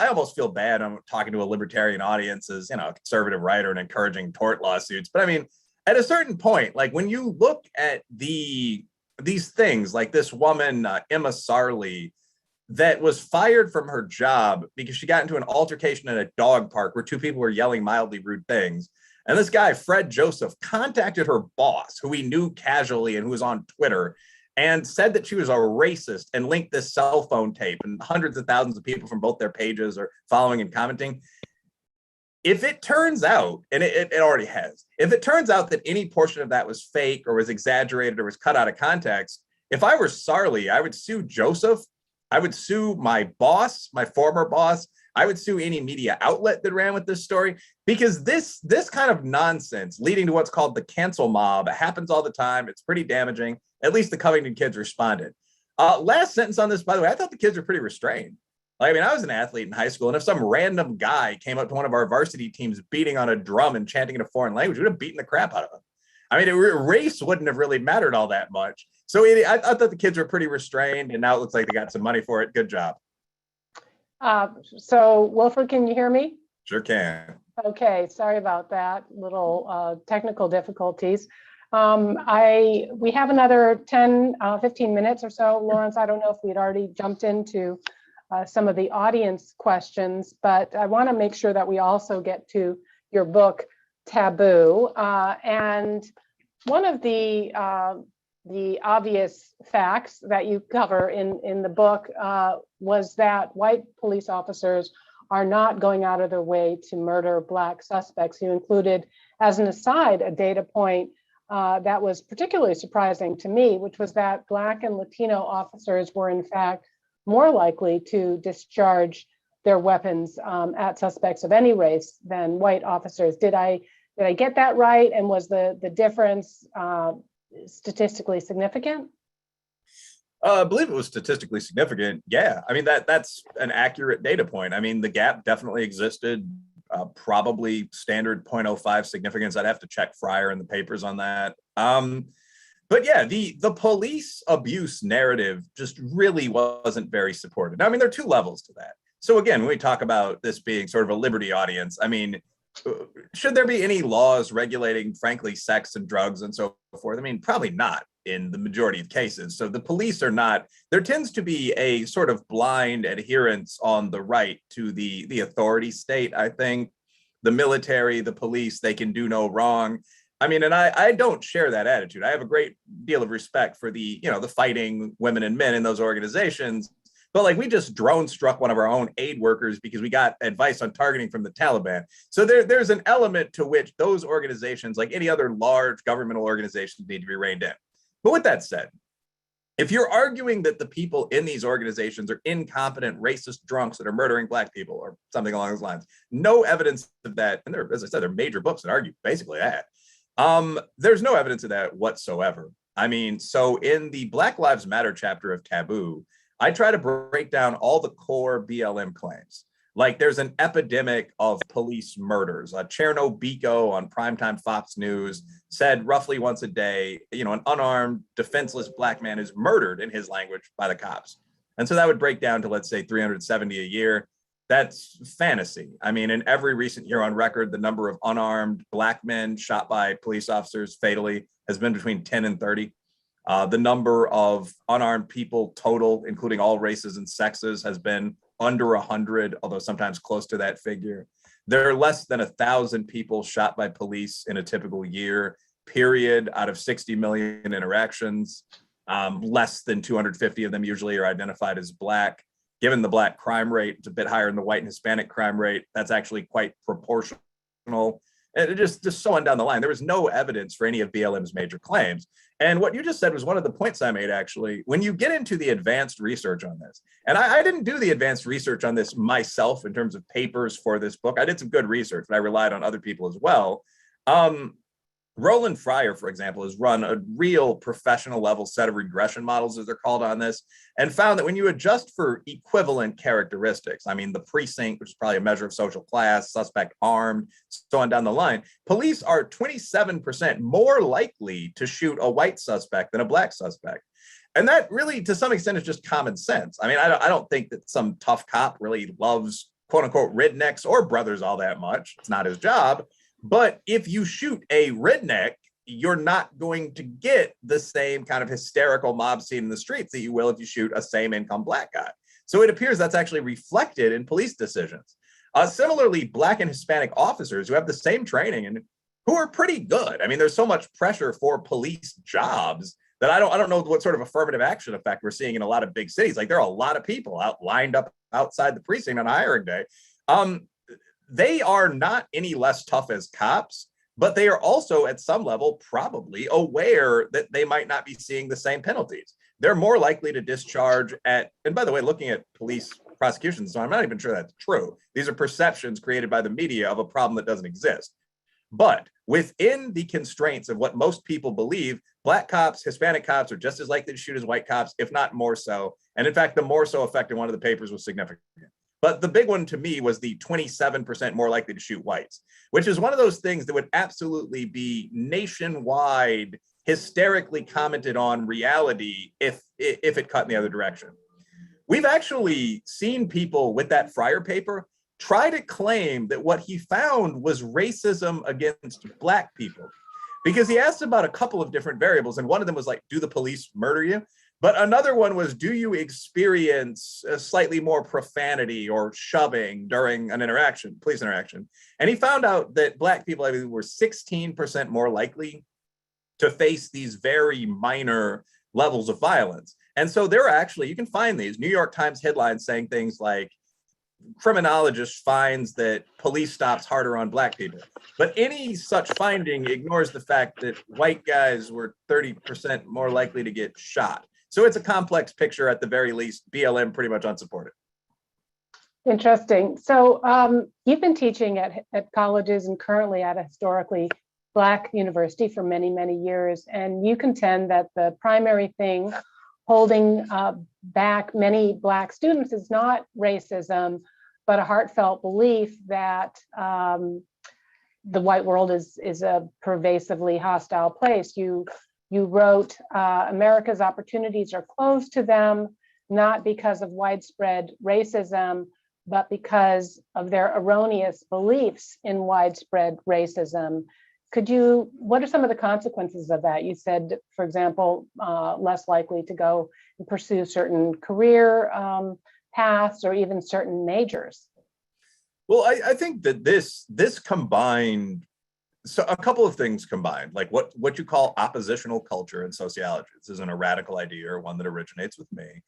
almost feel bad, I'm talking to a libertarian audience as, a conservative writer and encouraging tort lawsuits. But I mean, at a certain point, like when you look at these things, like this woman, Emma Sarley, that was fired from her job because she got into an altercation at a dog park where two people were yelling mildly rude things. And this guy, Fred Joseph, contacted her boss, who he knew casually and who was on Twitter, and said that she was a racist and linked this cell phone tape, and hundreds of thousands of people from both their pages are following and commenting. If it turns out, and it already has, if it turns out that any portion of that was fake or was exaggerated or was cut out of context, if I were Sarley, I would sue Joseph. I would sue my boss, my former boss. I would sue any media outlet that ran with this story, because this kind of nonsense leading to what's called the cancel mob happens all the time. It's pretty damaging. At least the Covington kids responded. Last sentence on this, by the way, I thought the kids were pretty restrained. Like, I mean, I was an athlete in high school, and if some random guy came up to one of our varsity teams beating on a drum and chanting in a foreign language, we would have beaten the crap out of him. I mean, race wouldn't have really mattered all that much. So I thought the kids were pretty restrained, and now it looks like they got some money for it. Good job. So Wilfred, can you hear me? Sure can. Okay, sorry about that. Little technical difficulties. We have another 10, 15 minutes or so. Lawrence, I don't know if we'd already jumped into some of the audience questions, but I want to make sure that we also get to your book, Taboo. And one of the obvious facts that you cover in the book was that white police officers are not going out of their way to murder Black suspects. You included, as an aside, a data point that was particularly surprising to me, which was that Black and Latino officers were in fact more likely to discharge their weapons at suspects of any race than white officers. Did I get that right? And was the difference statistically significant? I believe it was statistically significant. Yeah, I mean, that's an accurate data point. I mean, the gap definitely existed. Probably standard 0.05 significance. I'd have to check Fryer and the papers on that. But yeah, the police abuse narrative just really wasn't very supported. Now, I mean, there are two levels to that. So again, when we talk about this being sort of a liberty audience, I mean, should there be any laws regulating, frankly, sex and drugs and so forth? I mean, probably not in the majority of cases. So the police are not, there tends to be a sort of blind adherence on the right to the authority state, I think. The military, the police, they can do no wrong. I mean, and I don't share that attitude. I have a great deal of respect for the fighting women and men in those organizations. But like, we just drone struck one of our own aid workers because we got advice on targeting from the Taliban. So there's an element to which those organizations, like any other large governmental organizations, need to be reined in. But with that said, if you're arguing that the people in these organizations are incompetent, racist drunks that are murdering Black people or something along those lines, no evidence of that. And there, as I said, there are major books that argue basically that. There's no evidence of that whatsoever. I mean, so in the Black Lives Matter chapter of Taboo, I try to break down all the core BLM claims. Like, there's an epidemic of police murders. Cherno Biko on primetime Fox News said roughly once a day, an unarmed, defenseless Black man is murdered, in his language, by the cops. And so that would break down to, let's say, 370 a year. That's fantasy. I mean, in every recent year on record, the number of unarmed Black men shot by police officers fatally has been between 10 and 30. The number of unarmed people total, including all races and sexes, has been under 100, although sometimes close to that figure. There are less than 1,000 people shot by police in a typical year, period, out of 60 million interactions. Less than 250 of them usually are identified as Black. Given the Black crime rate, it's a bit higher than the white and Hispanic crime rate. That's actually quite proportional. And just so on down the line, there was no evidence for any of BLM's major claims. And what you just said was one of the points I made, actually. When you get into the advanced research on this, and I didn't do the advanced research on this myself in terms of papers for this book. I did some good research, but I relied on other people as well. Roland Fryer, for example, has run a real professional level set of regression models, as they're called, on this, and found that when you adjust for equivalent characteristics, I mean, the precinct, which is probably a measure of social class, suspect armed, so on down the line, police are 27% more likely to shoot a white suspect than a black suspect. And that really, to some extent, is just common sense. I mean, I don't think that some tough cop really loves, quote unquote, rednecks or brothers all that much. It's not his job. But if you shoot a redneck, you're not going to get the same kind of hysterical mob scene in the streets that you will if you shoot a same income black guy. So it appears that's actually reflected in police decisions. Similarly, black and Hispanic officers who have the same training and who are pretty good. I mean, there's so much pressure for police jobs that I don't know what sort of affirmative action effect we're seeing in a lot of big cities. Like, there are a lot of people lined up outside the precinct on hiring day. They are not any less tough as cops, but they are also at some level probably aware that they might not be seeing the same penalties. They're more likely to discharge at, and by the way, looking at police prosecutions, so I'm not even sure that's true. These are perceptions created by the media of a problem that doesn't exist. But within the constraints of what most people believe, black cops, Hispanic cops are just as likely to shoot as white cops, if not more so. And in fact, the more so effect in one of the papers was significant. But the big one to me was the 27% more likely to shoot whites, which is one of those things that would absolutely be nationwide, hysterically commented on reality if it cut in the other direction. We've actually seen people with that Fryer paper try to claim that what he found was racism against black people, because he asked about a couple of different variables, and one of them was like, do the police murder you? But another one was, do you experience a slightly more profanity or shoving during an interaction, police interaction? And he found out that black people, I believe, were 16% more likely to face these very minor levels of violence. And so there are actually, you can find these New York Times headlines saying things like, criminologist finds that police stops harder on black people. But any such finding ignores the fact that white guys were 30% more likely to get shot. So it's a complex picture, at the very least. BLM pretty much unsupported. Interesting. So you've been teaching at colleges and currently at a historically Black university for many, many years. And you contend that the primary thing holding back many Black students is not racism, but a heartfelt belief that the white world is a pervasively hostile place. You wrote, America's opportunities are closed to them, not because of widespread racism, but because of their erroneous beliefs in widespread racism. What are some of the consequences of that? You said, for example, less likely to go and pursue certain career paths or even certain majors. Well, I think that this combined, so a couple of things combined, like what you call oppositional culture in sociology. This isn't a radical idea or one that originates with me.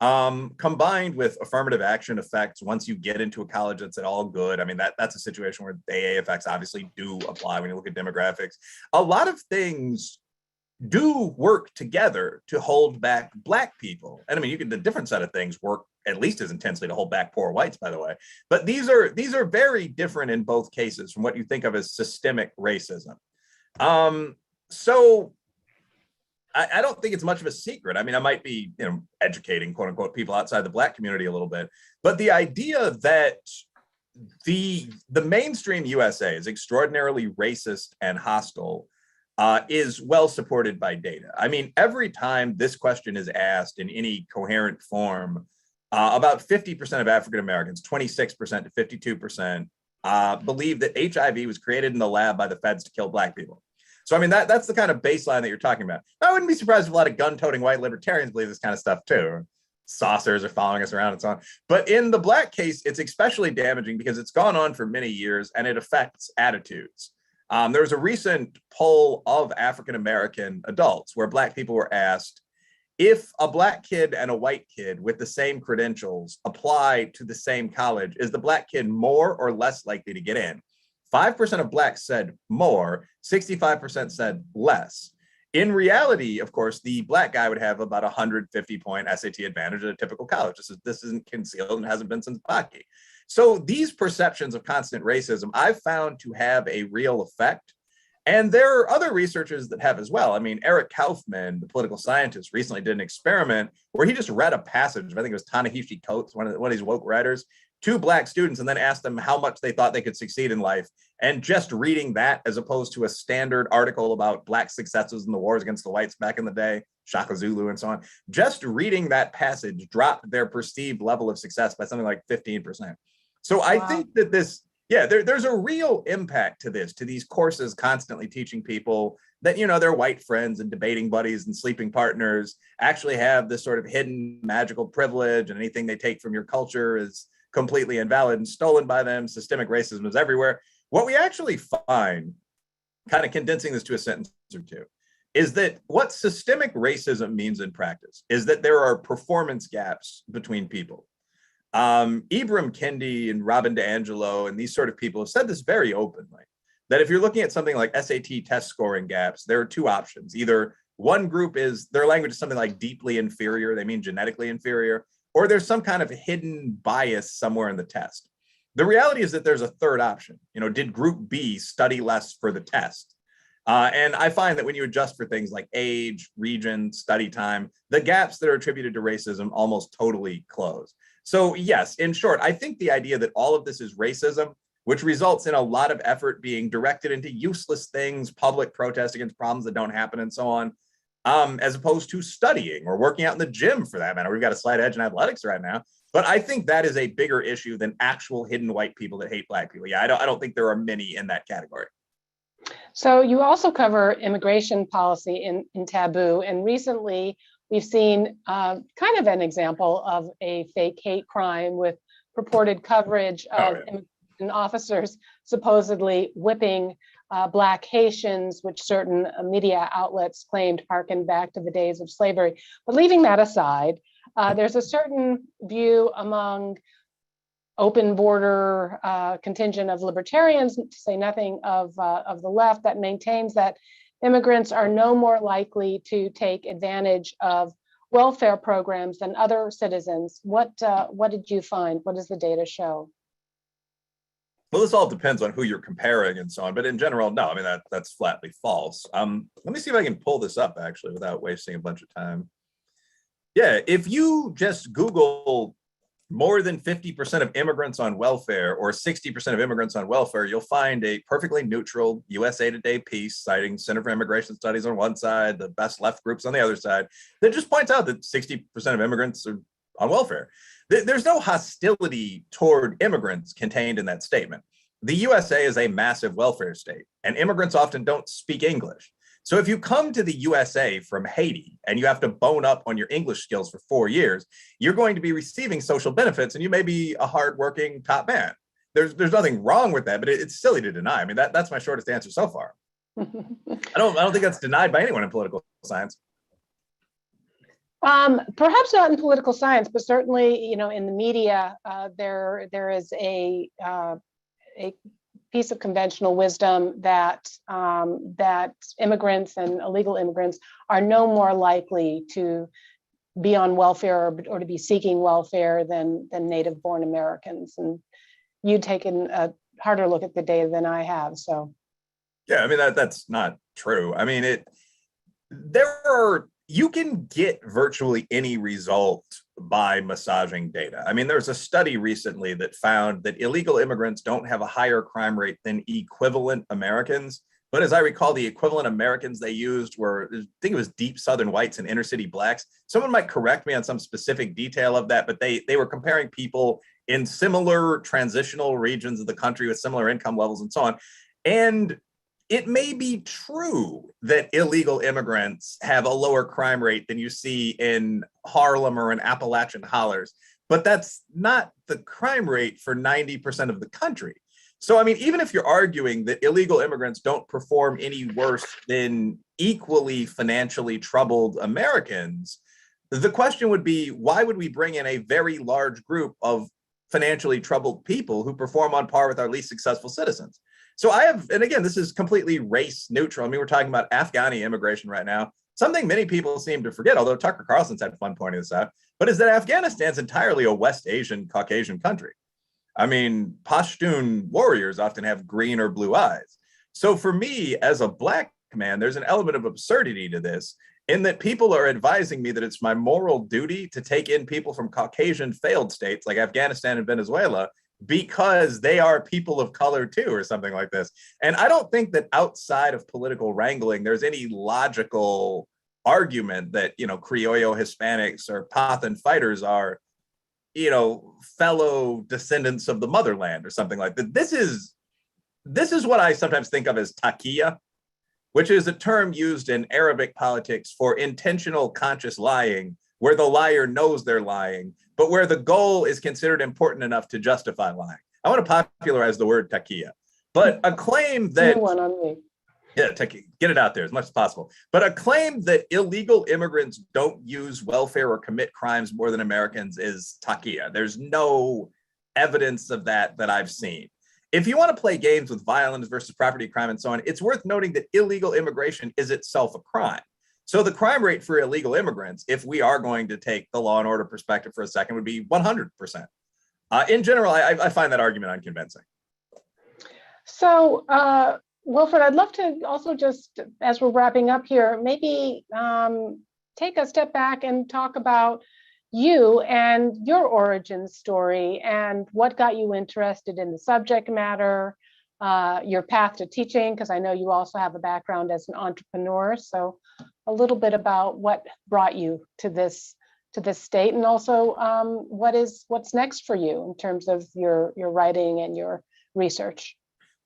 Combined with affirmative action effects, once you get into a college that's at all good. I mean, that's a situation where the AA effects obviously do apply when you look at demographics. A lot of things do work together to hold back Black people. And I mean, the different set of things work at least as intensely to hold back poor whites, by the way. But these are very different in both cases from what you think of as systemic racism. So I don't think it's much of a secret. I mean, I might be, educating, quote unquote, people outside the Black community a little bit, but the idea that the mainstream USA is extraordinarily racist and hostile is well supported by data. I mean, every time this question is asked in any coherent form, about 50% of African Americans, 26% to 52%, believe that HIV was created in the lab by the feds to kill Black people. So, I mean, that's the kind of baseline that you're talking about. I wouldn't be surprised if a lot of gun-toting white libertarians believe this kind of stuff too. Saucers are following us around and so on. But in the Black case, it's especially damaging because it's gone on for many years and it affects attitudes. There was a recent poll of African-American adults where Black people were asked, if a Black kid and a white kid with the same credentials apply to the same college, is the Black kid more or less likely to get in? 5% of Blacks said more, 65% said less. In reality, of course, the Black guy would have about 150-point SAT advantage at a typical college. This isn't concealed and hasn't been since Baki. So these perceptions of constant racism I've found to have a real effect. And there are other researchers that have as well. I mean, Eric Kaufman, the political scientist, recently did an experiment where he just read a passage, I think it was Ta-Nehisi Coates, one of these woke writers, to Black students, and then asked them how much they thought they could succeed in life. And just reading that, as opposed to a standard article about Black successes in the wars against the whites back in the day, Shaka Zulu and so on, just reading that passage dropped their perceived level of success by something like 15%. So I think that this, there's a real impact to this, to these courses constantly teaching people that, their white friends and debating buddies and sleeping partners actually have this sort of hidden magical privilege, and anything they take from your culture is completely invalid and stolen by them. Systemic racism is everywhere. What we actually find, kind of condensing this to a sentence or two, is that what systemic racism means in practice is that there are performance gaps between people. Ibram Kendi and Robin DiAngelo and these sort of people have said this very openly, that if you're looking at something like SAT test scoring gaps, there are two options. Either one group is, their language is something like deeply inferior, they mean genetically inferior, or there's some kind of hidden bias somewhere in the test. The reality is that there's a third option. Did group B study less for the test? And I find that when you adjust for things like age, region, study time, the gaps that are attributed to racism almost totally close. So yes, in short, I think the idea that all of this is racism, which results in a lot of effort being directed into useless things, public protest against problems that don't happen and so on, as opposed to studying or working out in the gym for that matter. We've got a slight edge in athletics right now, but I think that is a bigger issue than actual hidden white people that hate Black people. Yeah, I don't think there are many in that category. So you also cover immigration policy in Taboo, and recently we've seen kind of an example of a fake hate crime with purported coverage of immigration officers supposedly whipping Black Haitians, which certain media outlets claimed harkened back to the days of slavery. But leaving that aside, there's a certain view among open border contingent of libertarians, to say nothing of the left, that maintains that immigrants are no more likely to take advantage of welfare programs than other citizens. What did you find? What does the data show? Well, this all depends on who you're comparing and so on, but in general, no, I mean, that's flatly false. Let me see if I can pull this up actually without wasting a bunch of time. Yeah, if you just Google more than 50% of immigrants on welfare or 60% of immigrants on welfare, you'll find a perfectly neutral USA Today piece citing Center for Immigration Studies on one side, the best left groups on the other side, that just points out that 60% of immigrants are on welfare. There's no hostility toward immigrants contained in that statement. The USA is a massive welfare state, and immigrants often don't speak English. So if you come to the USA from Haiti and you have to bone up on your English skills for 4 years, you're going to be receiving social benefits, and you may be a hardworking top man. There's nothing wrong with that, but it's silly to deny. I mean, that's my shortest answer so far. I don't think that's denied by anyone in political science. Perhaps not in political science, but certainly, in the media, there is a piece of conventional wisdom that immigrants and illegal immigrants are no more likely to be on welfare or to be seeking welfare than native-born Americans. And you've taken a harder look at the data than I have. So, yeah, I mean that's not true. I mean you can get virtually any result by massaging data. I mean, there's a study recently that found that illegal immigrants don't have a higher crime rate than equivalent Americans. But as I recall, the equivalent Americans they used were, I think it was deep Southern whites and inner city Blacks. Someone might correct me on some specific detail of that, but they were comparing people in similar transitional regions of the country with similar income levels and so on. And it may be true that illegal immigrants have a lower crime rate than you see in Harlem or in Appalachian hollers, but that's not the crime rate for 90% of the country. So, I mean, even if you're arguing that illegal immigrants don't perform any worse than equally financially troubled Americans, the question would be, why would we bring in a very large group of financially troubled people who perform on par with our least successful citizens? So and again, this is completely race neutral. I mean, we're talking about Afghani immigration right now. Something many people seem to forget, although Tucker Carlson's had fun pointing this out, but is that Afghanistan's entirely a West Asian, Caucasian country. I mean, Pashtun warriors often have green or blue eyes. So for me, as a Black man, there's an element of absurdity to this, in that people are advising me that it's my moral duty to take in people from Caucasian failed states like Afghanistan and Venezuela because they are people of color too, or something like this. And I don't think that outside of political wrangling, there's any logical argument that, Criollo Hispanics or Pathan fighters are, fellow descendants of the motherland or something like that. This is what I sometimes think of as taqiyya, which is a term used in Arabic politics for intentional conscious lying, where the liar knows they're lying, but where the goal is considered important enough to justify lying. I want to popularize the word taqiyya, but a claim that... New one on me. Yeah, get it out there as much as possible. But a claim that illegal immigrants don't use welfare or commit crimes more than Americans is taqiyya. There's no evidence of that I've seen. If you want to play games with violence versus property crime and so on, it's worth noting that illegal immigration is itself a crime. So the crime rate for illegal immigrants, if we are going to take the law and order perspective for a second, would be 100%. In general, I find that argument unconvincing. So, Wilfred, I'd love to also just, as we're wrapping up here, maybe take a step back and talk about you and your origin story and what got you interested in the subject matter, your path to teaching, because I know you also have a background as an entrepreneur. So a little bit about what brought you to this state, and also what's next for you in terms of your writing and your research.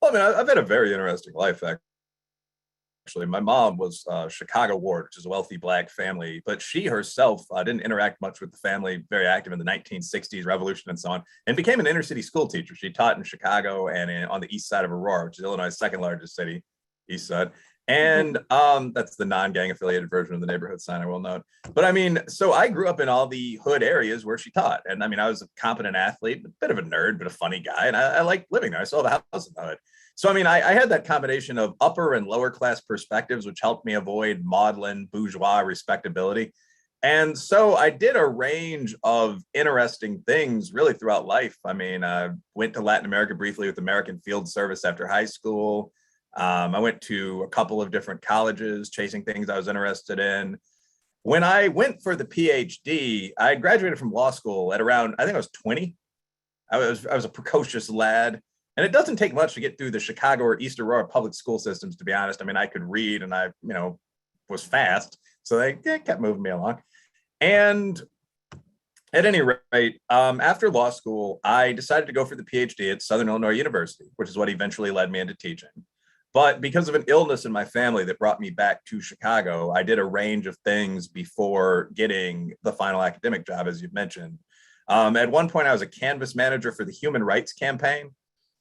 Well, I mean, I've had a very interesting life, actually. My mom was Chicago Ward, which is a wealthy Black family, but she herself didn't interact much with the family, very active in the 1960s revolution and so on, and became an inner city school teacher. She taught in Chicago and on the east side of Aurora, which is Illinois' second largest city, east side. And that's the non-gang affiliated version of the neighborhood sign, I will note. But I mean, so I grew up in all the hood areas where she taught. And I mean, I was a competent athlete, a bit of a nerd, but a funny guy. And I liked living there. I still have a house in the hood. So, I mean, I had that combination of upper and lower class perspectives, which helped me avoid maudlin bourgeois respectability. And so I did a range of interesting things really throughout life. I mean, I went to Latin America briefly with American Field Service after high school. I went to a couple of different colleges, chasing things I was interested in. When I went for the Ph.D., I graduated from law school at around, I think I was 20. I was a precocious lad. And it doesn't take much to get through the Chicago or East Aurora public school systems, to be honest. I mean, I could read and I, was fast. So they kept moving me along. And at any rate, after law school, I decided to go for the Ph.D. at Southern Illinois University, which is what eventually led me into teaching. But because of an illness in my family that brought me back to Chicago, I did a range of things before getting the final academic job, as you've mentioned. At one point, I was a canvas manager for the Human Rights Campaign.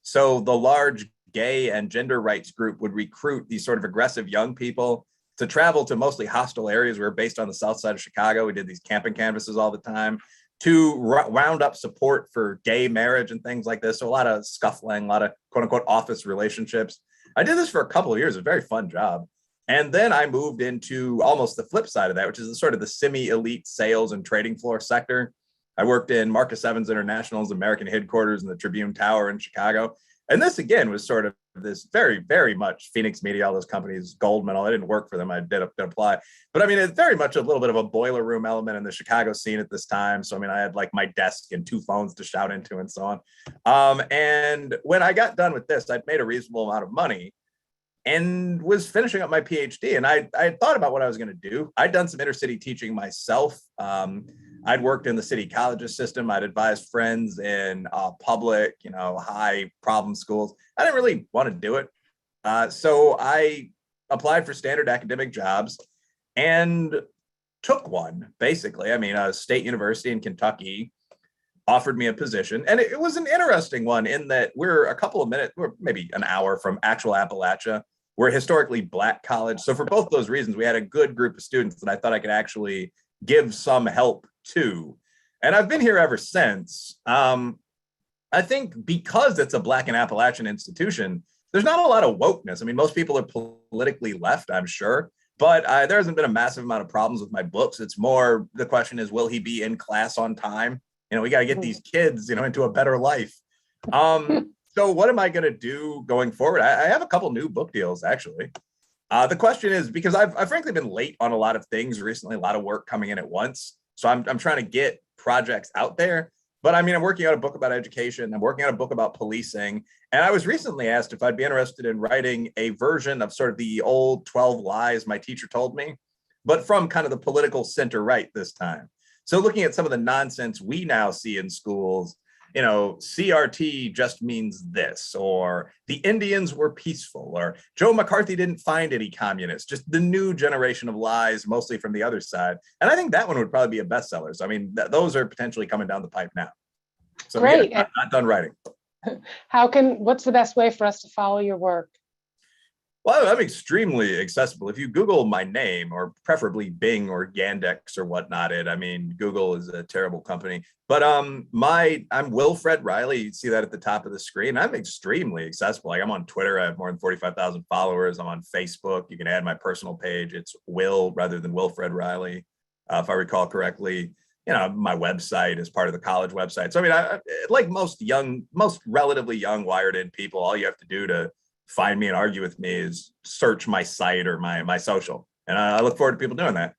So the large gay and gender rights group would recruit these sort of aggressive young people to travel to mostly hostile areas. We were based on the south side of Chicago. We did these camping canvases all the time to round up support for gay marriage and things like this. So a lot of scuffling, a lot of quote unquote office relationships. I did this for a couple of years, a very fun job. And then I moved into almost the flip side of that, which is sort of the semi-elite sales and trading floor sector. I worked in Marcus Evans International's American headquarters in the Tribune Tower in Chicago. And this, again, was sort of this very, very much Phoenix Media, all those companies, Goldman, I didn't work for them. I did apply. But I mean, it's very much a little bit of a boiler room element in the Chicago scene at this time. So, I mean, I had like my desk and 2 phones to shout into and so on. And when I got done with this, I'd made a reasonable amount of money and was finishing up my PhD. And I had thought about what I was going to do. I'd done some intercity teaching myself. I'd worked in the city colleges system. I'd advised friends in public, high problem schools. I didn't really want to do it. So I applied for standard academic jobs and took one, basically. I mean, a state university in Kentucky offered me a position. And it was an interesting one in that we're a couple of minutes, or maybe an hour from actual Appalachia. We're a historically Black college. So for both those reasons, we had a good group of students that I thought I could actually give some help to. And I've been here ever since. I think because it's a Black and Appalachian institution, there's not a lot of wokeness. I mean, most people are politically left, I'm sure, but there hasn't been a massive amount of problems with my books. It's more, the question is, will he be in class on time? We got to get these kids, into a better life. So what am I going to do going forward? I have a couple new book deals, actually. The question is, because I've frankly been late on a lot of things recently, a lot of work coming in at once. So I'm trying to get projects out there. But I mean, I'm working on a book about education. I'm working on a book about policing. And I was recently asked if I'd be interested in writing a version of sort of the old 12 lies my teacher told me, but from kind of the political center right this time. So looking at some of the nonsense we now see in schools, CRT just means this, or the Indians were peaceful, or Joe McCarthy didn't find any communists, just the new generation of lies, mostly from the other side. And I think that one would probably be a bestseller. So, I mean, those are potentially coming down the pipe now. So Great. Yeah, not done writing. What's the best way for us to follow your work? Well, I'm extremely accessible. If you Google my name, or preferably Bing or Yandex or whatnot, Google is a terrible company. But I'm Wilfred Reilly. You see that at the top of the screen. I'm extremely accessible. Like, I'm on Twitter. I have more than 45,000 followers. I'm on Facebook. You can add my personal page. It's Will rather than Wilfred Reilly, if I recall correctly. My website is part of the college website. So I like most relatively young, wired-in people, all you have to do to find me and argue with me is search my site or my social. And I look forward to people doing that.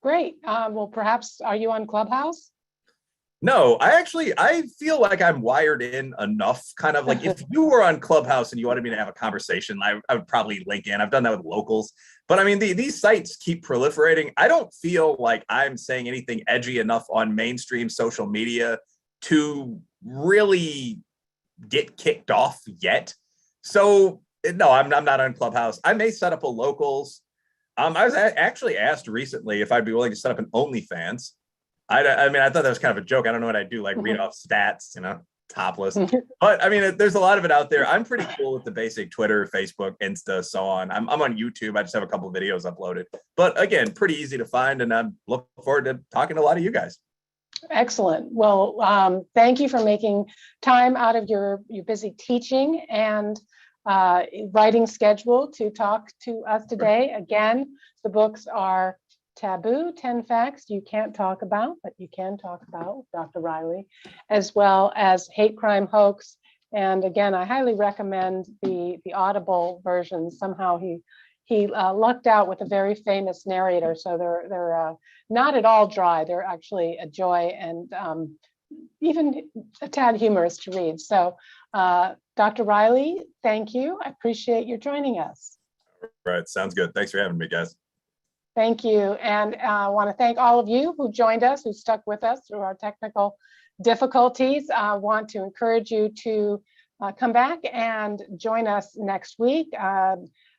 Great. Well, perhaps, are you on Clubhouse? No, I feel like I'm wired in enough, kind of like if you were on Clubhouse and you wanted me to have a conversation, I would probably link in. I've done that with locals. But these sites keep proliferating. I don't feel like I'm saying anything edgy enough on mainstream social media to really get kicked off yet. So no, I'm not on Clubhouse. I may set up a locals. I was actually asked recently if I'd be willing to set up an OnlyFans. I thought that was kind of a joke. I don't know what I'd do, like read off stats, topless. But there's a lot of it out there. I'm pretty cool with the basic Twitter, Facebook, Insta, so on. I'm on YouTube. I just have a couple of videos uploaded. But again, pretty easy to find, and I'm looking forward to talking to a lot of you guys. Excellent. Well, thank you for making time out of your busy teaching and writing schedule to talk to us today. Again, the books are Taboo, 10 Facts You Can't Talk About, but You Can Talk About, with Dr. Reilly, as well as Hate, Crime, Hoax. And again, I highly recommend the Audible version. Somehow he lucked out with a very famous narrator, so they're not at all dry. They're actually a joy and even a tad humorous to read. So Dr. Reilly, thank you. I appreciate your joining us. Right, sounds good. Thanks for having me, guys. Thank you. And I want to thank all of you who joined us, who stuck with us through our technical difficulties. I want to encourage you to come back and join us next week.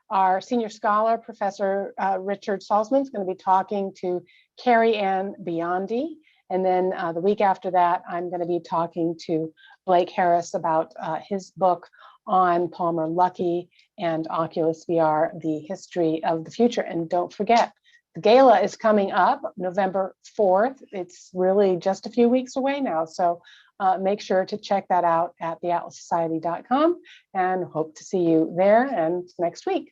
Our senior scholar, Professor Richard Salzman, is going to be talking to Carrie Ann Biondi. And then the week after that, I'm going to be talking to Blake Harris about his book on Palmer Luckey and Oculus VR, The History of the Future. And don't forget, the gala is coming up November 4th. It's really just a few weeks away now. So make sure to check that out at theatlassociety.com, and hope to see you there and next week.